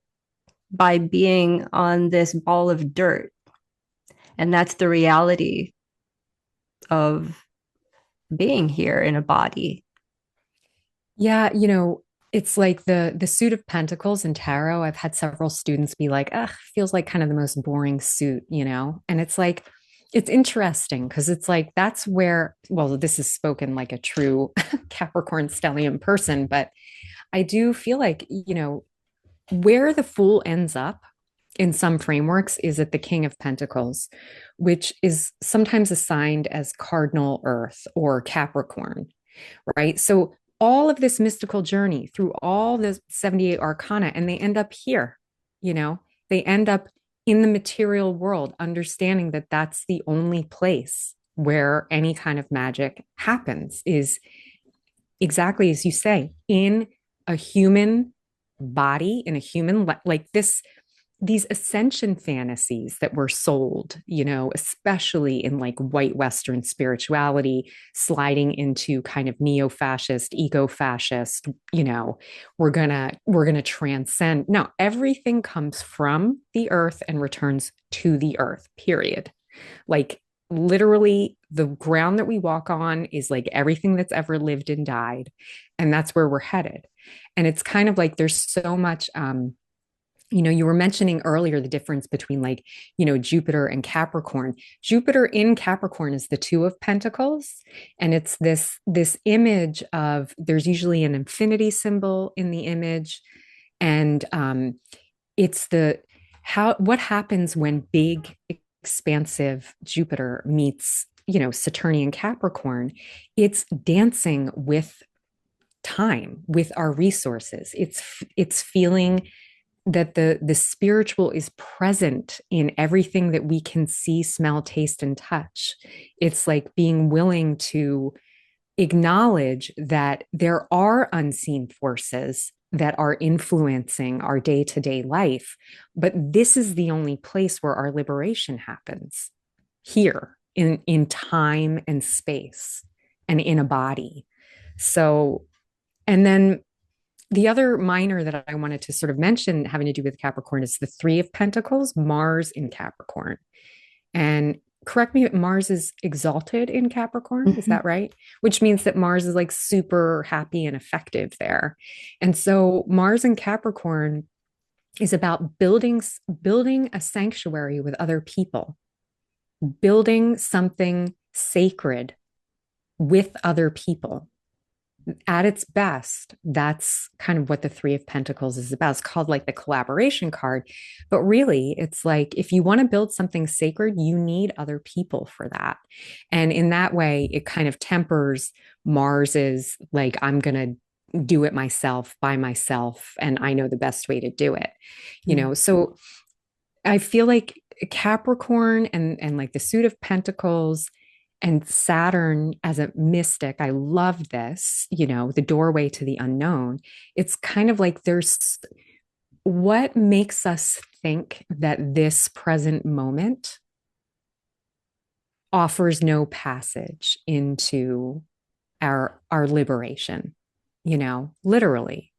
by being on this ball of dirt. And that's the reality of being here in a body. Yeah, it's like the suit of pentacles in tarot. I've had several students be like, ugh, feels like kind of the most boring suit. And it's like, it's interesting because it's like that's where, well, this is spoken like a true Capricorn stellium person, but I do feel like, where the fool ends up in some frameworks is at the King of Pentacles, which is sometimes assigned as cardinal Earth or Capricorn, right? So all of this mystical journey through all the 78 arcana, and they end up here, you know, they end up in the material world, understanding that that's the only place where any kind of magic happens, is exactly as you say, in a human body, in a human, like this, these ascension fantasies that were sold, especially in like white Western spirituality, sliding into kind of neo-fascist, eco-fascist, we're gonna transcend. No, everything comes from the earth and returns to the earth, period. Like literally the ground that we walk on is like everything that's ever lived and died. And that's where we're headed. And it's kind of like there's so much you were mentioning earlier the difference between like, Jupiter and Capricorn. Jupiter in Capricorn is the two of pentacles. And it's this image of, there's usually an infinity symbol in the image. And it's what happens when big, expansive Jupiter meets, Saturnian Capricorn. It's dancing with time, with our resources. It's feeling that the spiritual is present in everything that we can see, smell, taste, and touch. It's like being willing to acknowledge that there are unseen forces that are influencing our day-to-day life, but this is the only place where our liberation happens, here in time and space and in a body. So, and then the other minor that I wanted to sort of mention having to do with Capricorn is the Three of Pentacles, Mars in Capricorn. And correct me, Mars is exalted in Capricorn. Is that right? Which means that Mars is like super happy and effective there. And so Mars in Capricorn is about building a sanctuary with other people, building something sacred with other people. At its best, that's kind of what the Three of Pentacles is about. It's called like the collaboration card. But really, it's like if you want to build something sacred, you need other people for that. And in that way, it kind of tempers Mars's like, I'm going to do it myself by myself. And I know the best way to do it. So I feel like Capricorn and like the suit of Pentacles And Saturn, as a mystic, I love this, the doorway to the unknown. It's kind of like there's what makes us think that this present moment offers no passage into our liberation, literally.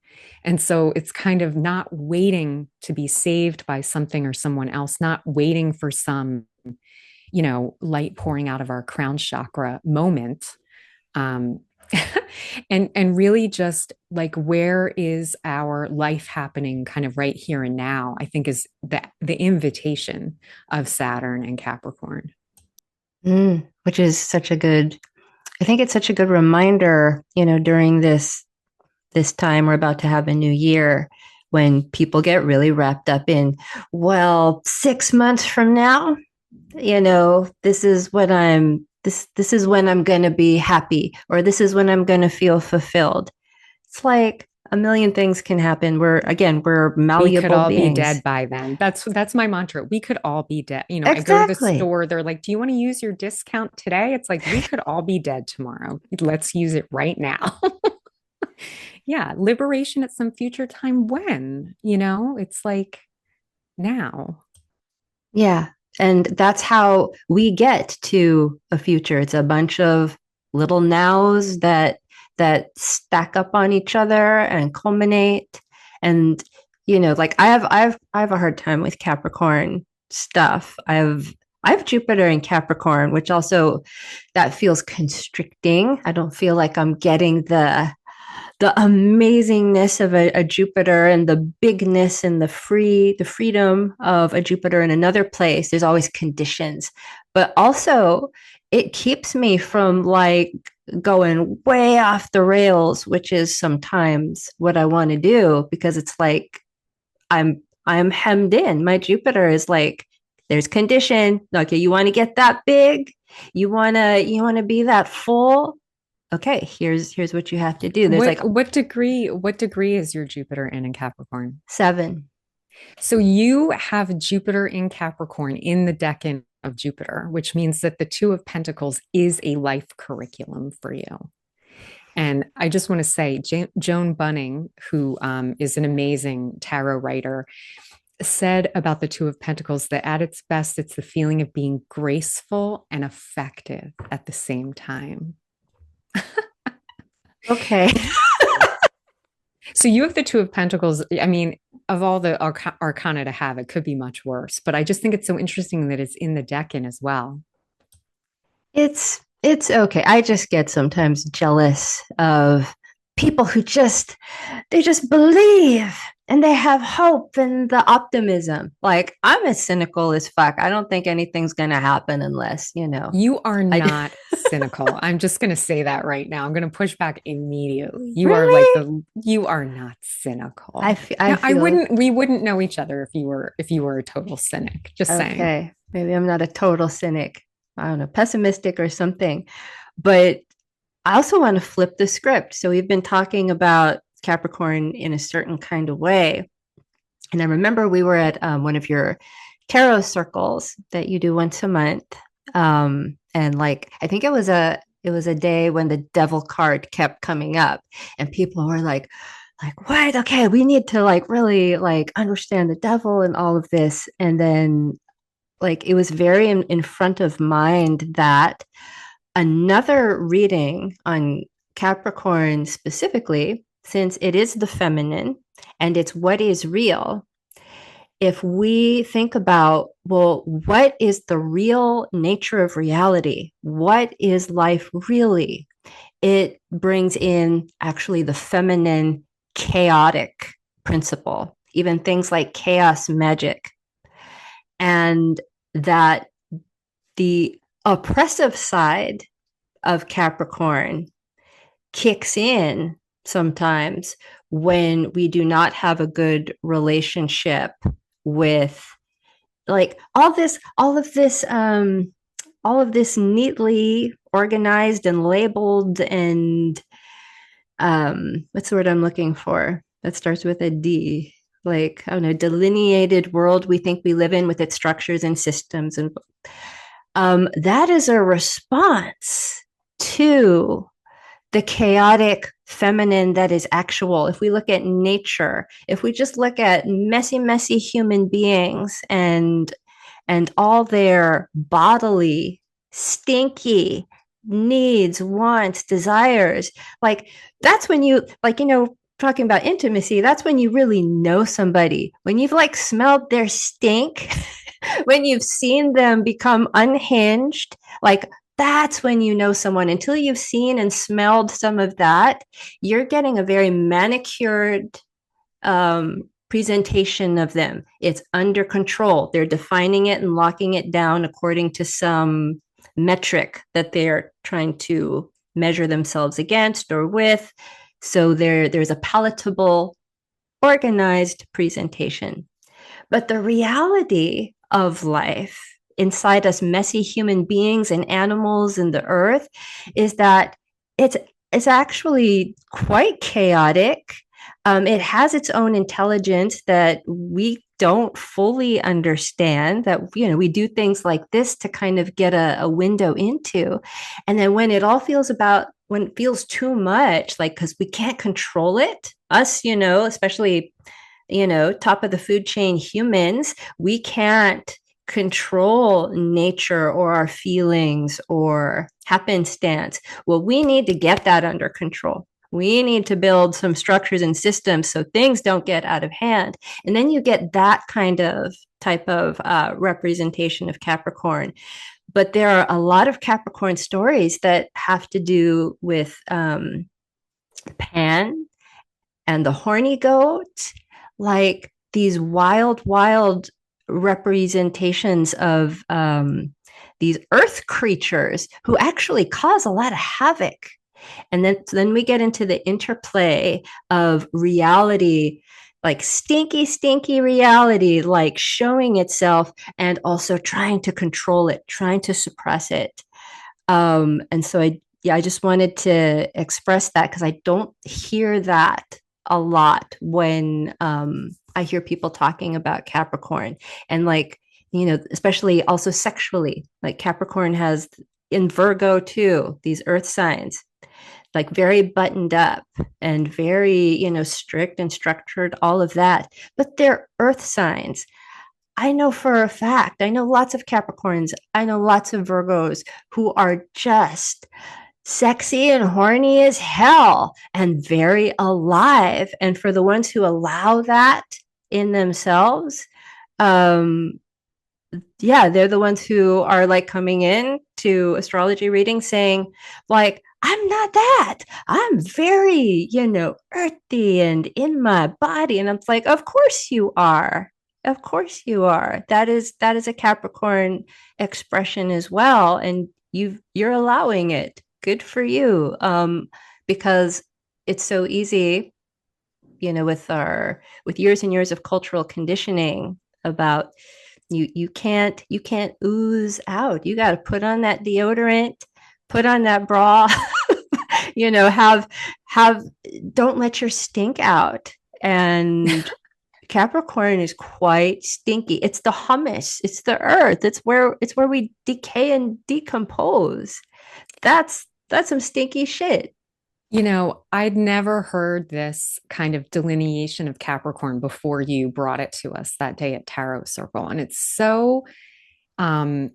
And so it's kind of not waiting to be saved by something or someone else, not waiting for some, light pouring out of our crown chakra moment. Um, and really just like, where is our life happening kind of right here and now, I think is the invitation of Saturn and Capricorn. Which is such a good, I think it's such a good reminder, during this time we're about to have a new year when people get really wrapped up in, well, 6 months from now, this is what this is when I'm going to be happy, or this is when I'm going to feel fulfilled. It's like a million things can happen. We're We could malleable all be beings. dead by then. That's my mantra. We could all be dead. I go to the Exactly. store, they're like, "Do you want to use your discount today?" It's like we could all be dead tomorrow. Let's use it right now. Yeah, liberation at some future time when, it's like now. Yeah. And that's how we get to a future. It's a bunch of little nows that stack up on each other and culminate. And like I have a hard time with Capricorn stuff. I have Jupiter in Capricorn, which also that feels constricting. I don't feel like I'm getting the amazingness of a Jupiter and the bigness and the freedom of a Jupiter in another place. There's always conditions, but also it keeps me from like going way off the rails, which is sometimes what I want to do, because it's like I'm hemmed in. My Jupiter is like, there's condition. Okay, you want to get that big? You want to be that full? Okay, here's what you have to do. There's like What degree is your Jupiter in Capricorn? 7. So you have Jupiter in Capricorn in the decan of Jupiter, which means that the Two of Pentacles is a life curriculum for you. And I just want to say, Joan Bunning, who is an amazing tarot writer, said about the Two of Pentacles that at its best, it's the feeling of being graceful and effective at the same time. Okay. So you have the Two of Pentacles. I mean, of all the arcana to have, it could be much worse. But I just think it's so interesting that it's in the decan as well. It's okay. I just get sometimes jealous of people who they just believe and they have hope and the optimism. Like I'm as cynical as fuck. I don't think anything's gonna happen unless, You are I not cynical. I'm just going to say that right now. I'm going to push back immediately. really You are not cynical. I Now, feel we wouldn't know each other if you were a total cynic. Just saying. okay. Maybe I'm not a total cynic. I don't know, pessimistic or something. But I also want to flip the script. So we've been talking about Capricorn in a certain kind of way. And I remember we were at one of your tarot circles that you do once a month. And like I think it was a day when the devil card kept coming up and people were like what? Okay, we need to like really like understand the devil and all of this. And then like it was very in front of mind that another reading on Capricorn specifically, since it is the feminine and it's what is real. If we think about, well, what is the real nature of reality? What is life really? It brings in actually the feminine chaotic principle, even things like chaos magic, and that the oppressive side of Capricorn kicks in sometimes when we do not have a good relationship with like all of this neatly organized and labeled and what's the word I'm looking for that starts with a D, like I don't know, delineated world we think we live in with its structures and systems. And That is a response to the chaotic feminine that is actual. If we look at nature, if we just look at messy human beings and all their bodily, stinky needs, wants, desires, like that's when you, like, talking about intimacy, that's when you really know somebody. When you've like smelled their stink, when you've seen them become unhinged, like that's when you know someone. Until you've seen and smelled some of that, you're getting a very manicured presentation of them. It's under control. They're defining it and locking it down according to some metric that they're trying to measure themselves against or with. So there's a palatable, organized presentation. But the reality of life inside us, messy human beings and animals and the earth, is that it's it's actually quite chaotic. It has its own intelligence that we don't fully understand, that we do things like this to kind of get a window into. And then when it feels too much, like because we can't control it, us, especially top of the food chain humans, we can't control nature or our feelings or happenstance. Well, we need to get that under control. We need to build some structures and systems so things don't get out of hand. And then you get that kind of type of representation of Capricorn. But there are a lot of Capricorn stories that have to do with Pan and the horny goat, like these wild representations of these earth creatures who actually cause a lot of havoc. And then we get into the interplay of reality, like stinky reality, like showing itself and also trying to control it, trying to suppress it. And so I just wanted to express that because I don't hear that a lot when I hear people talking about Capricorn. And like, especially also sexually, like Capricorn has in Virgo too, these earth signs, like very buttoned up and very, strict and structured, all of that. But they're earth signs. I know for a fact, I know lots of Capricorns, I know lots of Virgos who are just sexy and horny as hell and very alive. And for the ones who allow that in themselves, um, yeah, they're the ones who are like coming in to astrology readings saying, like, I'm not that. I'm very, earthy and in my body. And I'm like, of course you are. Of course you are. That is a Capricorn expression as well. And you're allowing it. Good for you. Because it's so easy, with years and years of cultural conditioning about you can't ooze out. You got to put on that deodorant, put on that bra, have don't let your stink out. And Capricorn is quite stinky. It's the hummus, it's the earth, it's where we decay and decompose. That's some stinky shit. I'd never heard this kind of delineation of Capricorn before you brought it to us that day at Tarot Circle. And um,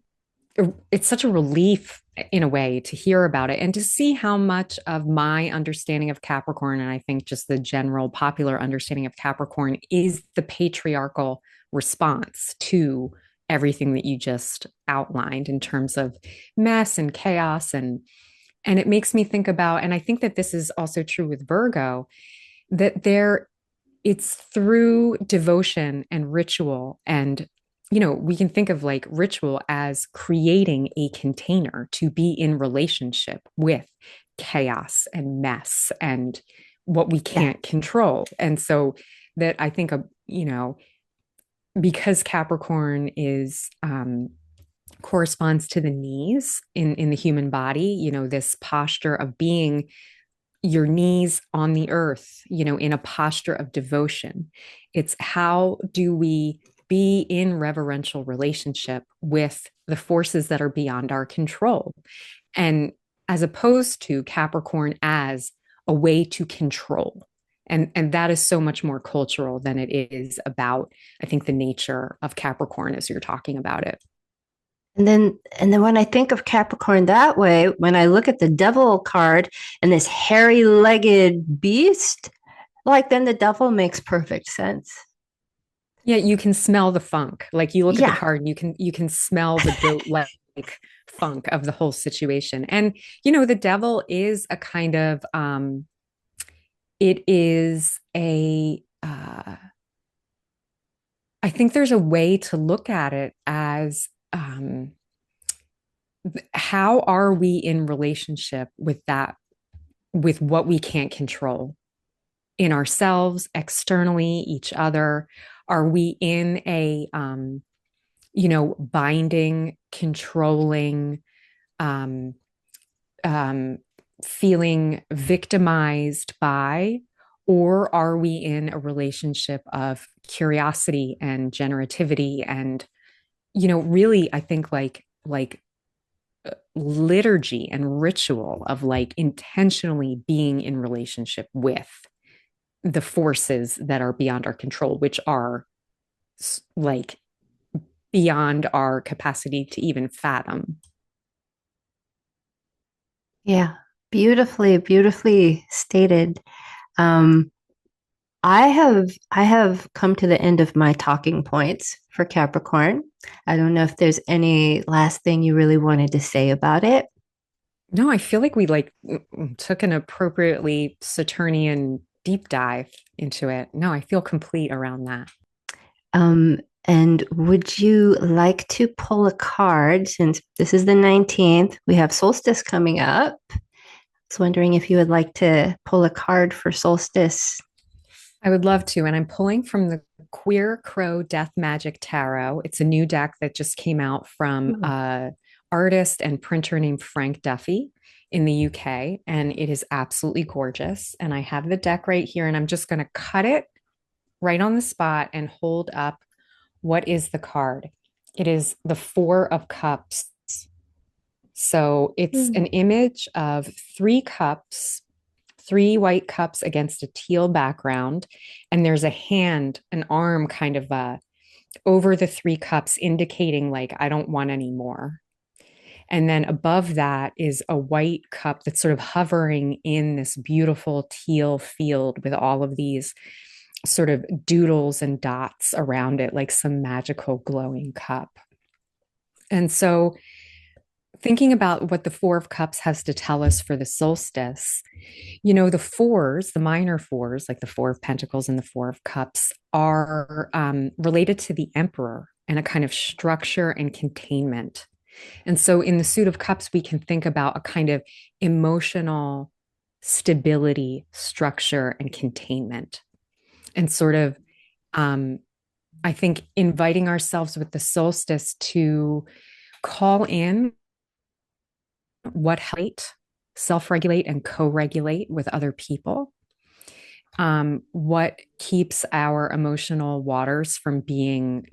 it's such a relief in a way to hear about it and to see how much of my understanding of Capricorn, and I think just the general popular understanding of Capricorn, is the patriarchal response to everything that you just outlined in terms of mess and chaos. And it makes me think about, and I think that this is also true with Virgo, that it's through devotion and ritual. And, we can think of like ritual as creating a container to be in relationship with chaos and mess and what we Yeah. can't control. And so that I think, because Capricorn is, corresponds to the knees in the human body, this posture of being your knees on the earth, in a posture of devotion. It's how do we be in reverential relationship with the forces that are beyond our control. And as opposed to Capricorn as a way to control. And that is so much more cultural than it is about, I think, the nature of Capricorn as you're talking about it. And then when I think of Capricorn that way, when I look at the devil card and this hairy-legged beast, like then the devil makes perfect sense. Yeah, you can smell the funk. Like you look at the Yeah. card and you can smell the goat like funk of the whole situation. And you know, the devil is a kind of it is a I think there's a way to look at it as how are we in relationship with that, with what we can't control in ourselves, externally, each other? Are we in a binding, controlling, um, um, feeling victimized by, or are we in a relationship of curiosity and generativity and, really, I think like liturgy and ritual of like intentionally being in relationship with the forces that are beyond our control, which are like beyond our capacity to even fathom. Yeah. Beautifully, beautifully stated. Um, I have come to the end of my talking points for Capricorn. I don't know if there's any last thing you really wanted to say about it. No, I feel like we like took an appropriately Saturnian deep dive into it. No, I feel complete around that. And would you like to pull a card since this is the 19th? We have solstice coming up. I was wondering if you would like to pull a card for solstice. I would love to. And I'm pulling from the Queer Crow Death Magic Tarot. It's a new deck that just came out from Ooh. a artist and printer named Frank Duffy in the UK. And it is absolutely gorgeous. And I have the deck right here, and I'm just going to cut it right on the spot and hold up what is the card. It is the Four of Cups. So it's Mm. an image of three cups, three white cups against a teal background. And there's a hand, an arm kind of over the three cups, indicating, like, I don't want any more. And then above that is a white cup that's sort of hovering in this beautiful teal field with all of these sort of doodles and dots around it, like some magical glowing cup. And so, thinking about what the Four of Cups has to tell us for the solstice, the fours, the minor fours, like the Four of Pentacles and the Four of Cups, are related to the Emperor and a kind of structure and containment. And so in the Suit of Cups, we can think about a kind of emotional stability, structure, and containment. And sort of, I think, inviting ourselves with the solstice to call in what helps self-regulate and co-regulate with other people, what keeps our emotional waters from being,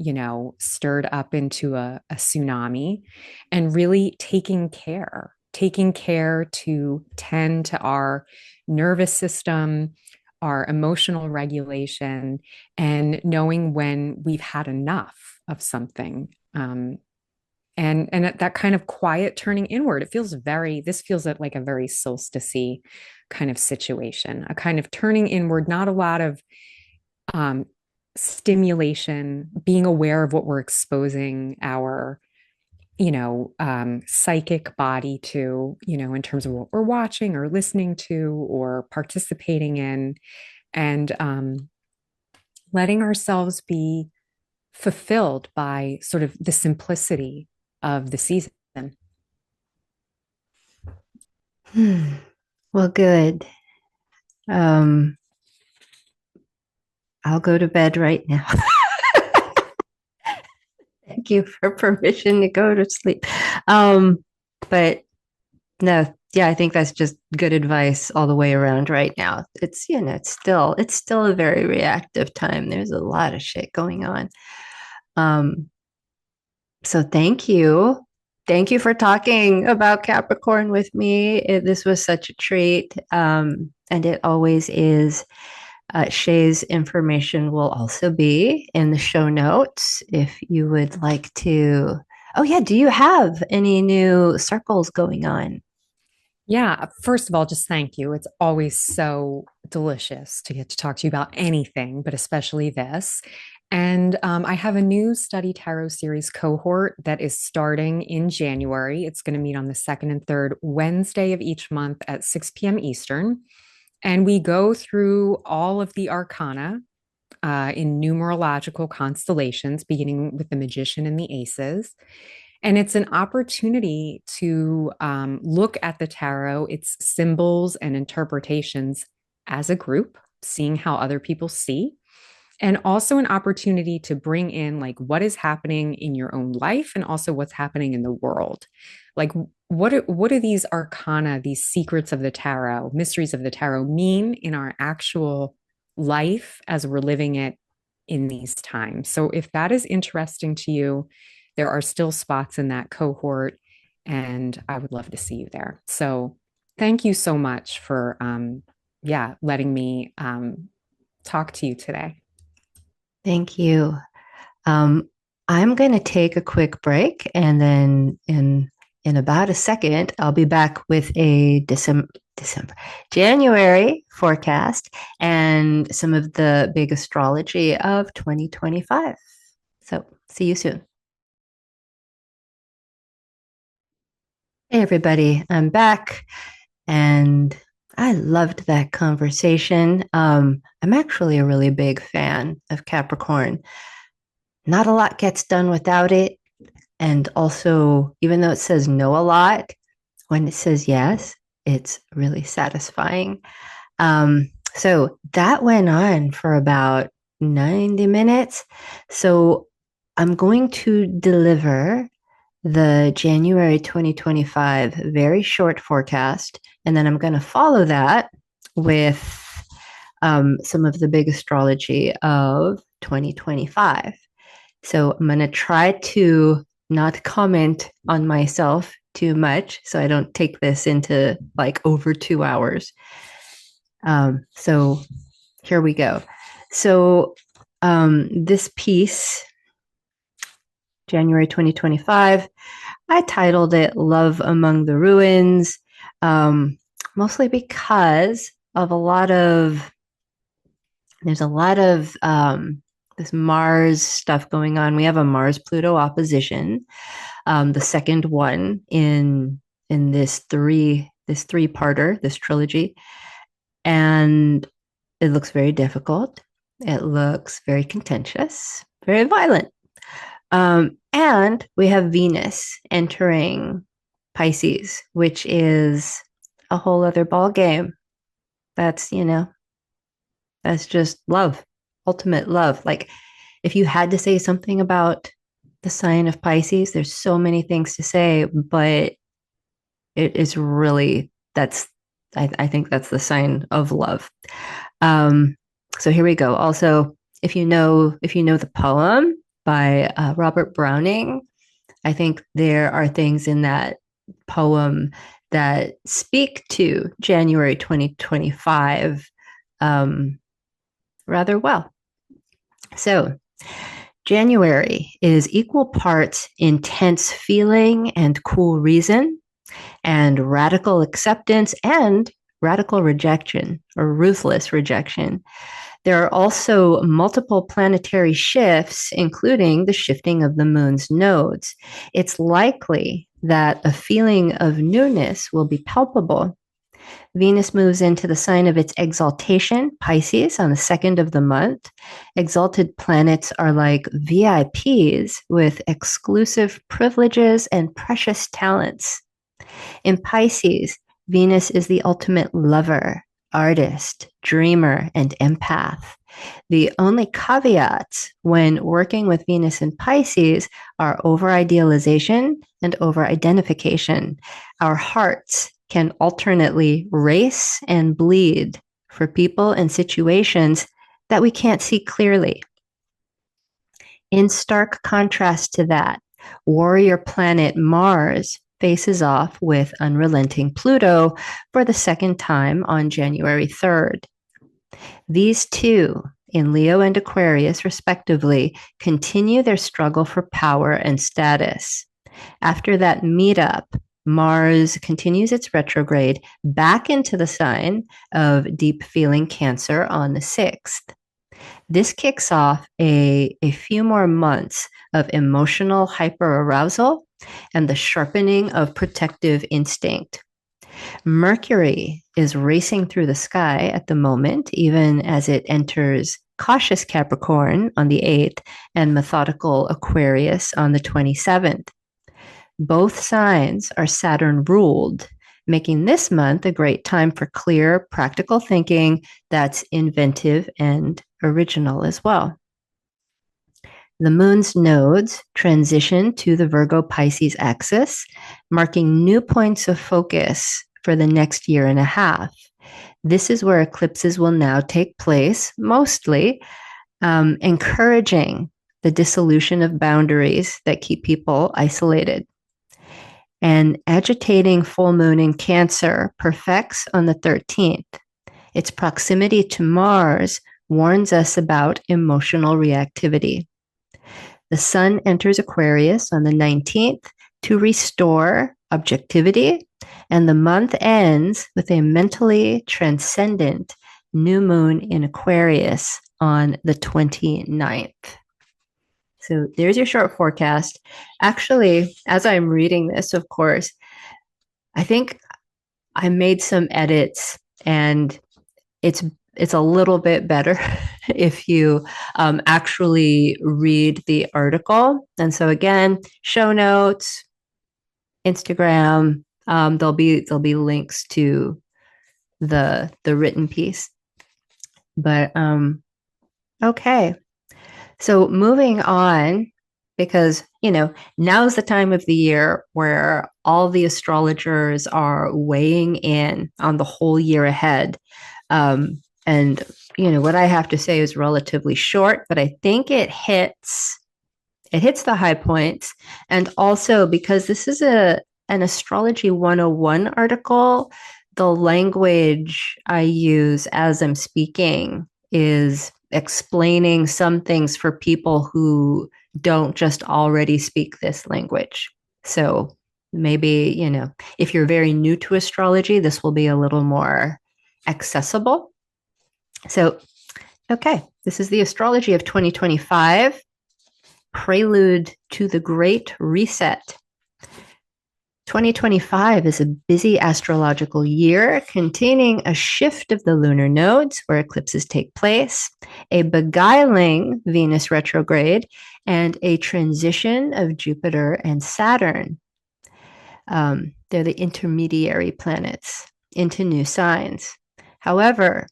stirred up into a tsunami, and really taking care to tend to our nervous system, our emotional regulation, and knowing when we've had enough of something. And that kind of quiet turning inward, this feels like a very solstice kind of situation, a kind of turning inward, not a lot of um, stimulation, being aware of what we're exposing our, psychic body to, in terms of what we're watching or listening to or participating in, and letting ourselves be fulfilled by sort of the simplicity of the season. Hmm. Well, good. Um, I'll go to bed right now. Thank you for permission to go to sleep. But no, yeah, I think that's just good advice all the way around right now. It's still a very reactive time. There's a lot of shit going on. Um, so thank you. Thank you for talking about Capricorn with me. This was such a treat. And it always is. Shay's information will also be in the show notes if you would like to. Oh, yeah. Do you have any new circles going on? Yeah, first of all, just thank you. It's always so delicious to get to talk to you about anything, but especially this. And I have a new study tarot series cohort that is starting in January. It's going to meet on the second and third Wednesday of each month at 6 p.m. Eastern. And we go through all of the arcana in numerological constellations, beginning with the magician and the aces. And it's an opportunity to look at the tarot, its symbols and interpretations as a group, seeing how other people see, and also an opportunity to bring in like what is happening in your own life and also what's happening in the world. Like what do these arcana, these secrets of the tarot, mysteries of the tarot mean in our actual life as we're living it in these times? So if that is interesting to you, there are still spots in that cohort and I would love to see you there. So thank you so much for yeah, letting me talk to you today. Thank you. Um, I'm going to take a quick break, and then in about a second, I'll be back with a December, January forecast and some of the big astrology of 2025. So, see you soon. Hey, everybody, I'm back, and I loved that conversation. I'm actually a really big fan of Capricorn. Not a lot gets done without it. And also, even though it says no a lot, when it says yes, it's really satisfying. So that went on for about 90 minutes. So I'm going to deliver the January 2025 very short forecast. And then I'm going to follow that with some of the big astrology of 2025. So I'm going to try to not comment on myself too much so I don't take this into like over 2 hours. So here we go. So this piece, January 2025, I titled it Love Among the Ruins, mostly because of there's a lot of this Mars stuff going on. We have a Mars Pluto opposition, the second one in this three-parter, this trilogy, and it looks very difficult. It looks very contentious, very violent. And we have Venus entering Pisces, which is a whole other ball game. That's, that's just love, ultimate love. Like if you had to say something about the sign of Pisces, there's so many things to say, but it is really I think that's the sign of love. Um, so here we go. Also, if you know the poem by Robert Browning, I think there are things in that poem that speak to January 2025 rather well. So, January is equal parts intense feeling and cool reason, and radical acceptance and radical rejection or ruthless rejection. There are also multiple planetary shifts, including the shifting of the moon's nodes. It's likely that a feeling of newness will be palpable. Venus moves into the sign of its exaltation, Pisces, on the second of the month. Exalted planets are like VIPs with exclusive privileges and precious talents. In Pisces, Venus is the ultimate lover, artist, dreamer, and empath. The only caveats when working with Venus in Pisces are over idealization and over identification. Our hearts can alternately race and bleed for people and situations that we can't see clearly. In stark contrast to that, warrior planet Mars faces off with unrelenting Pluto for the second time on January 3rd. These two, in Leo and Aquarius, respectively, continue their struggle for power and status. After that meetup, Mars continues its retrograde back into the sign of deep feeling Cancer on the 6th. This kicks off a few more months of emotional hyperarousal and the sharpening of protective instinct. Mercury is racing through the sky at the moment, even as it enters cautious Capricorn on the 8th and methodical Aquarius on the 27th. Both signs are Saturn ruled, making this month a great time for clear, practical thinking that's inventive and original as well. The moon's nodes transition to the Virgo Pisces axis, marking new points of focus for the next year and a half. This is where eclipses will now take place, mostly encouraging the dissolution of boundaries that keep people isolated. An agitating full moon in Cancer perfects on the 13th. Its proximity to Mars warns us about emotional reactivity. The sun enters Aquarius on the 19th to restore objectivity, and the month ends with a mentally transcendent new moon in Aquarius on the 29th. So there's your short forecast. Actually, as I'm reading this, of course, I think I made some edits, and it's a little bit better if you actually read the article. And so again, show notes, Instagram, there'll be links to the written piece. But okay. So moving on, because, now's the time of the year where all the astrologers are weighing in on the whole year ahead. And, what I have to say is relatively short, but I think it hits the high points. And also because this is an Astrology 101 article, the language I use as I'm speaking is explaining some things for people who don't just already speak this language. So maybe, if you're very new to astrology, this will be a little more accessible. So, okay, this is the astrology of 2025, prelude to the Great Reset. 2025 is a busy astrological year containing a shift of the lunar nodes where eclipses take place, a beguiling Venus retrograde, and a transition of Jupiter and Saturn. They're the intermediary planets into new signs. However,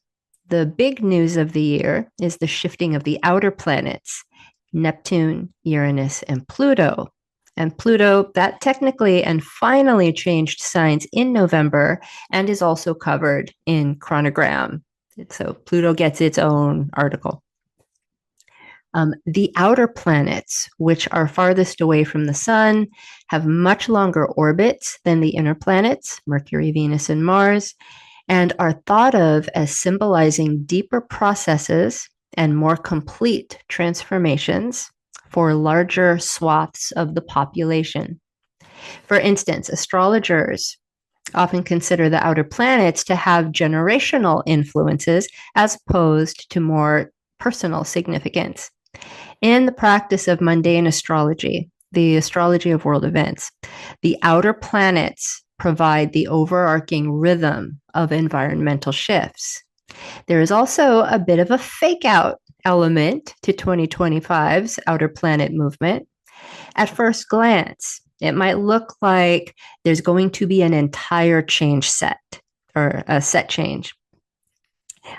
the big news of the year is the shifting of the outer planets, Neptune, Uranus, and Pluto. And Pluto, that technically and finally changed signs in November and is also covered in Chronogram. So Pluto gets its own article. The outer planets, which are farthest away from the sun, have much longer orbits than the inner planets, Mercury, Venus, and Mars, and are thought of as symbolizing deeper processes and more complete transformations for larger swaths of the population. For instance, astrologers often consider the outer planets to have generational influences as opposed to more personal significance. In the practice of mundane astrology, the astrology of world events, the outer planets provide the overarching rhythm of environmental shifts. There is also a bit of a fake out element to 2025's outer planet movement. At first glance, it might look like there's going to be an entire change set or a set change.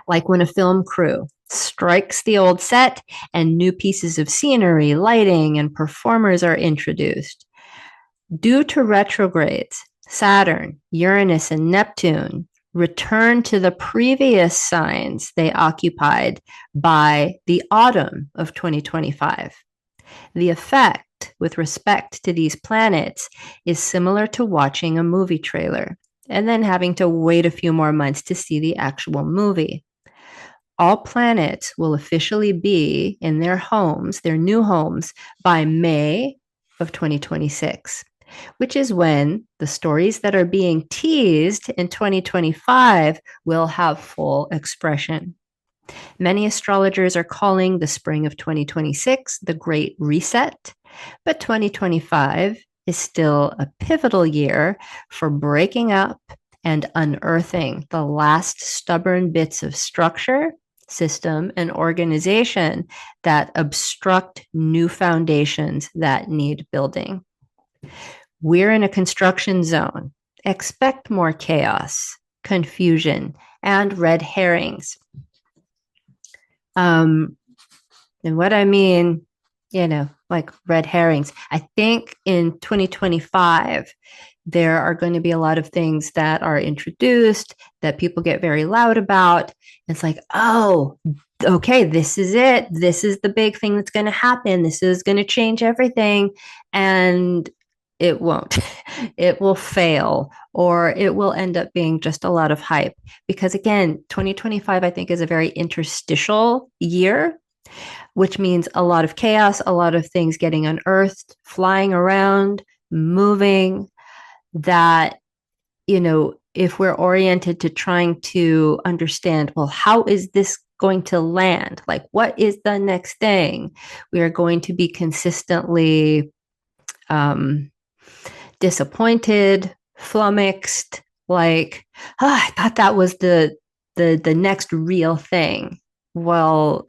Like when a film crew strikes the old set and new pieces of scenery, lighting, and performers are introduced. Due to retrogrades, Saturn, Uranus, and Neptune return to the previous signs they occupied by the autumn of 2025. The effect with respect to these planets is similar to watching a movie trailer and then having to wait a few more months to see the actual movie. All planets will officially be in their homes, their new homes, by May of 2026, which is when the stories that are being teased in 2025 will have full expression. Many astrologers are calling the spring of 2026 the Great Reset, but 2025 is still a pivotal year for breaking up and unearthing the last stubborn bits of structure, system, and organization that obstruct new foundations that need building. We're in a construction zone. Expect more chaos, confusion, and red herrings. And what I mean, like red herrings, I think in 2025, there are going to be a lot of things that are introduced that people get very loud about. It's like, oh, okay, this is it. This is the big thing that's going to happen. This is going to change everything. And it won't. It will fail, or it will end up being just a lot of hype. Because again, 2025, I think, is a very interstitial year, which means a lot of chaos, a lot of things getting unearthed, flying around, moving, that, if we're oriented to trying to understand, well, how is this going to land? Like, what is the next thing? We are going to be consistently disappointed, flummoxed, like, I thought that was the next real thing. Well,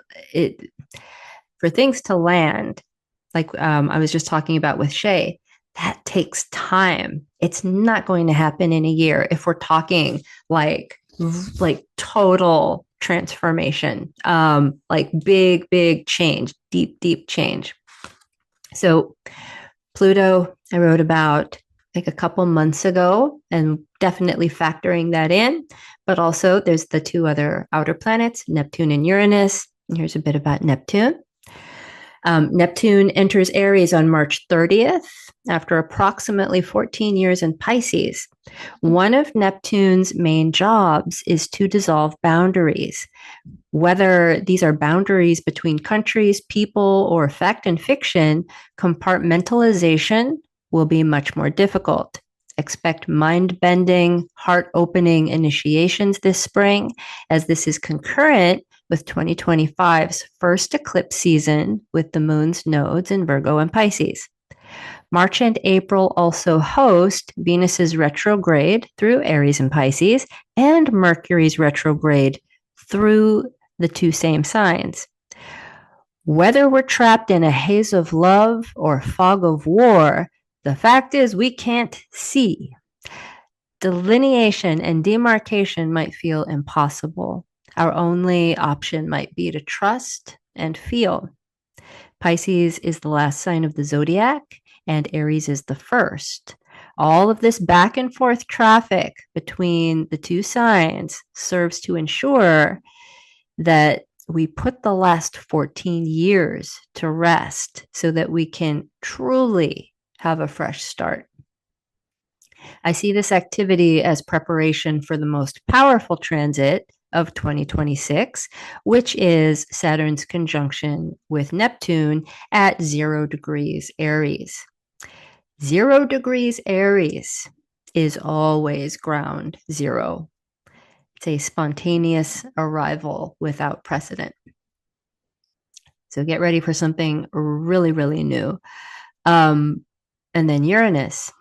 for things to land, like I was just talking about with Shea, that takes time. It's not going to happen in a year if we're talking like total transformation, like big change, deep change. So Pluto, I wrote about like a couple months ago, and definitely factoring that in. But also there's the two other outer planets, Neptune and Uranus. And here's a bit about Neptune. Neptune enters Aries on March 30th after approximately 14 years in Pisces. One of Neptune's main jobs is to dissolve boundaries. Whether these are boundaries between countries, people, or fact and fiction, compartmentalization will be much more difficult. Expect mind-bending, heart-opening initiations this spring, as this is concurrent with 2025's first eclipse season with the moon's nodes in Virgo and Pisces. March and April also host Venus's retrograde through Aries and Pisces and Mercury's retrograde through the two same signs. Whether we're trapped in a haze of love or fog of war, the fact is we can't see. Delineation and demarcation might feel impossible. Our only option might be to trust and feel. Pisces is the last sign of the zodiac, and Aries is the first. All of this back and forth traffic between the two signs serves to ensure that we put the last 14 years to rest so that we can truly have a fresh start. I see this activity as preparation for the most powerful transit of 2026, which is Saturn's conjunction with Neptune at 0 degrees Aries. 0 degrees Aries is always ground zero. It's a spontaneous arrival without precedent. So get ready for something really new. And then Uranus.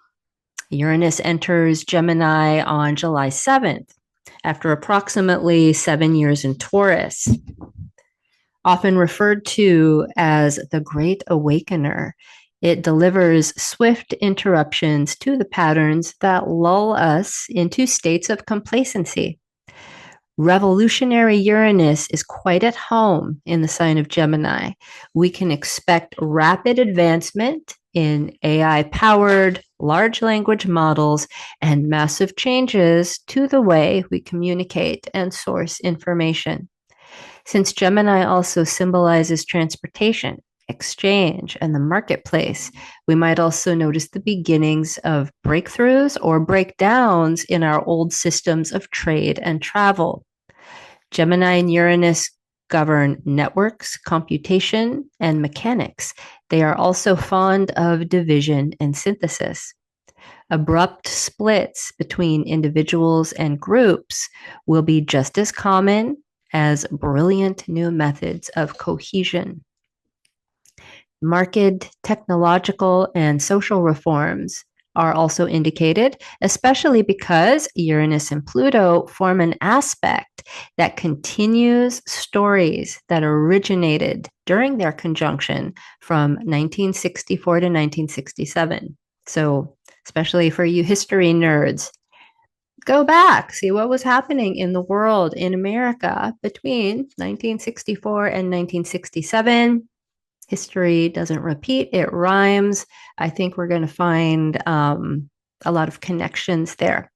Uranus enters Gemini on July 7th after approximately 7 years in Taurus. Often referred to as the Great Awakener, it delivers swift interruptions to the patterns that lull us into states of complacency. Revolutionary Uranus is quite at home in the sign of Gemini. We can expect rapid advancement in AI-powered large language models and massive changes to the way we communicate and source information. Since Gemini also symbolizes transportation, exchange, and the marketplace. We might also notice the beginnings of breakthroughs or breakdowns in our old systems of trade and travel. Gemini and Uranus govern networks, computation, and mechanics. They are also fond of division and synthesis. Abrupt splits between individuals and groups will be just as common as brilliant new methods of cohesion. Marked technological and social reforms are also indicated, especially because Uranus and Pluto form an aspect that continues stories that originated during their conjunction from 1964 to 1967. So, especially for you history nerds, go back, see what was happening in the world in America between 1964 and 1967. History doesn't repeat, it rhymes. I think we're going to find a lot of connections there.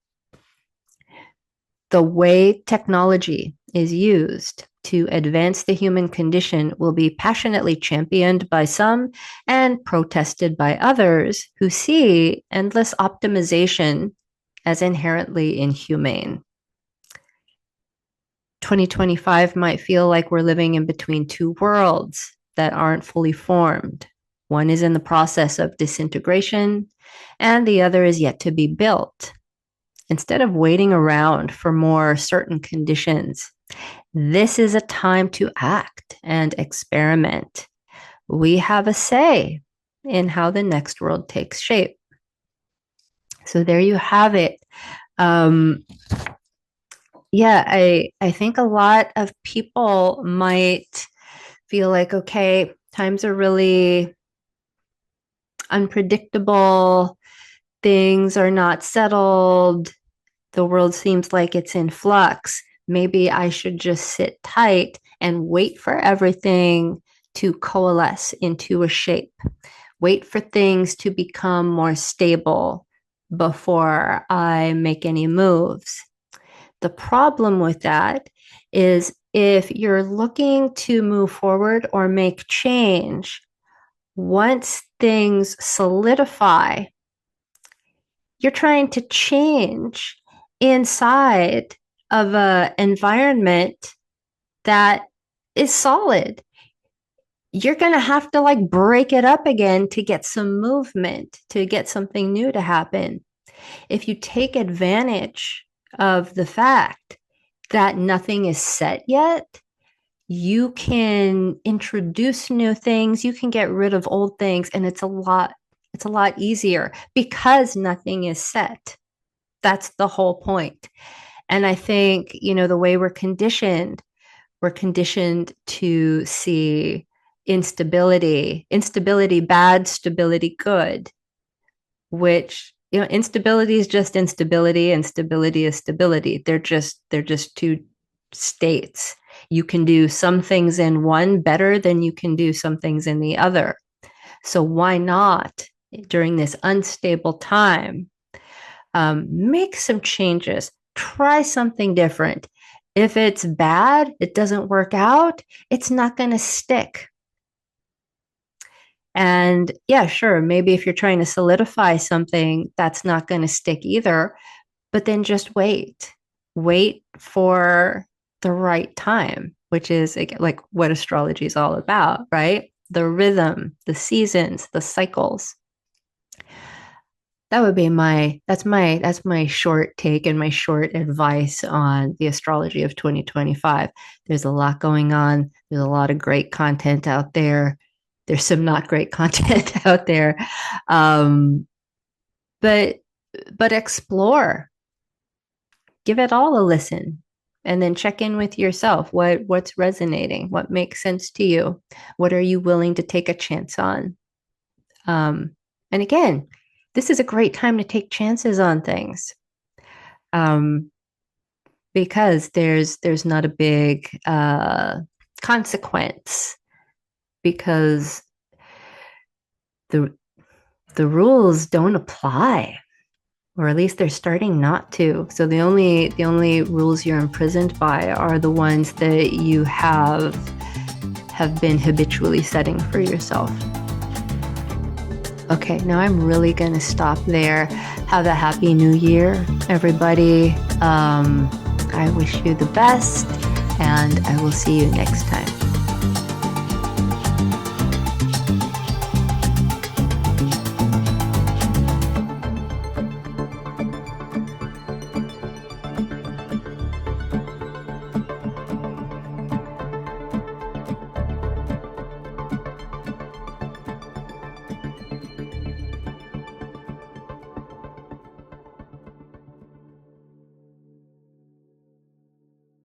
The way technology is used to advance the human condition will be passionately championed by some and protested by others who see endless optimization as inherently inhumane. 2025 might feel like we're living in between two worlds that aren't fully formed. One is in the process of disintegration, and the other is yet to be built. Instead of waiting around for more certain conditions, this is a time to act and experiment. We have a say in how the next world takes shape. So there you have it. I think a lot of people might feel like, okay, times are really unpredictable. Things are not settled. The world seems like it's in flux. Maybe I should just sit tight and wait for everything to coalesce into a shape. Wait for things to become more stable before I make any moves. The problem with that is if you're looking to move forward or make change, once things solidify, you're trying to change inside of an environment that is solid. You're going to have to like break it up again to get some movement, to get something new to happen. If you take advantage of the fact that nothing is set yet, you can introduce new things, you can get rid of old things, and it's a lot easier because nothing is set. That's the whole point. And I think, the way we're conditioned to see instability bad, stability good, which instability is just instability and stability is stability. They're just two states. You can do some things in one better than you can do some things in the other. So why not, during this unstable time, make some changes, try something different. If it's bad, it doesn't work out, it's not going to stick. And yeah, sure, maybe if you're trying to solidify something, that's not going to stick either. But then just wait for the right time, which is like what astrology is all about, right? The rhythm, the seasons, the cycles. That would be that's my short take and my short advice on the astrology of 2025. There's a lot going on. There's a lot of great content out there. There's some not great content out there. But explore. Give it all a listen. And then check in with yourself. What's resonating? What makes sense to you? What are you willing to take a chance on? And again, this is a great time to take chances on things, because there's not a big consequence, because the rules don't apply, or at least they're starting not to. So the only rules you're imprisoned by are the ones that you have have been habitually setting for yourself. Okay, now I'm really going to stop there. Have a happy new year, everybody. I wish you the best, and I will see you next time.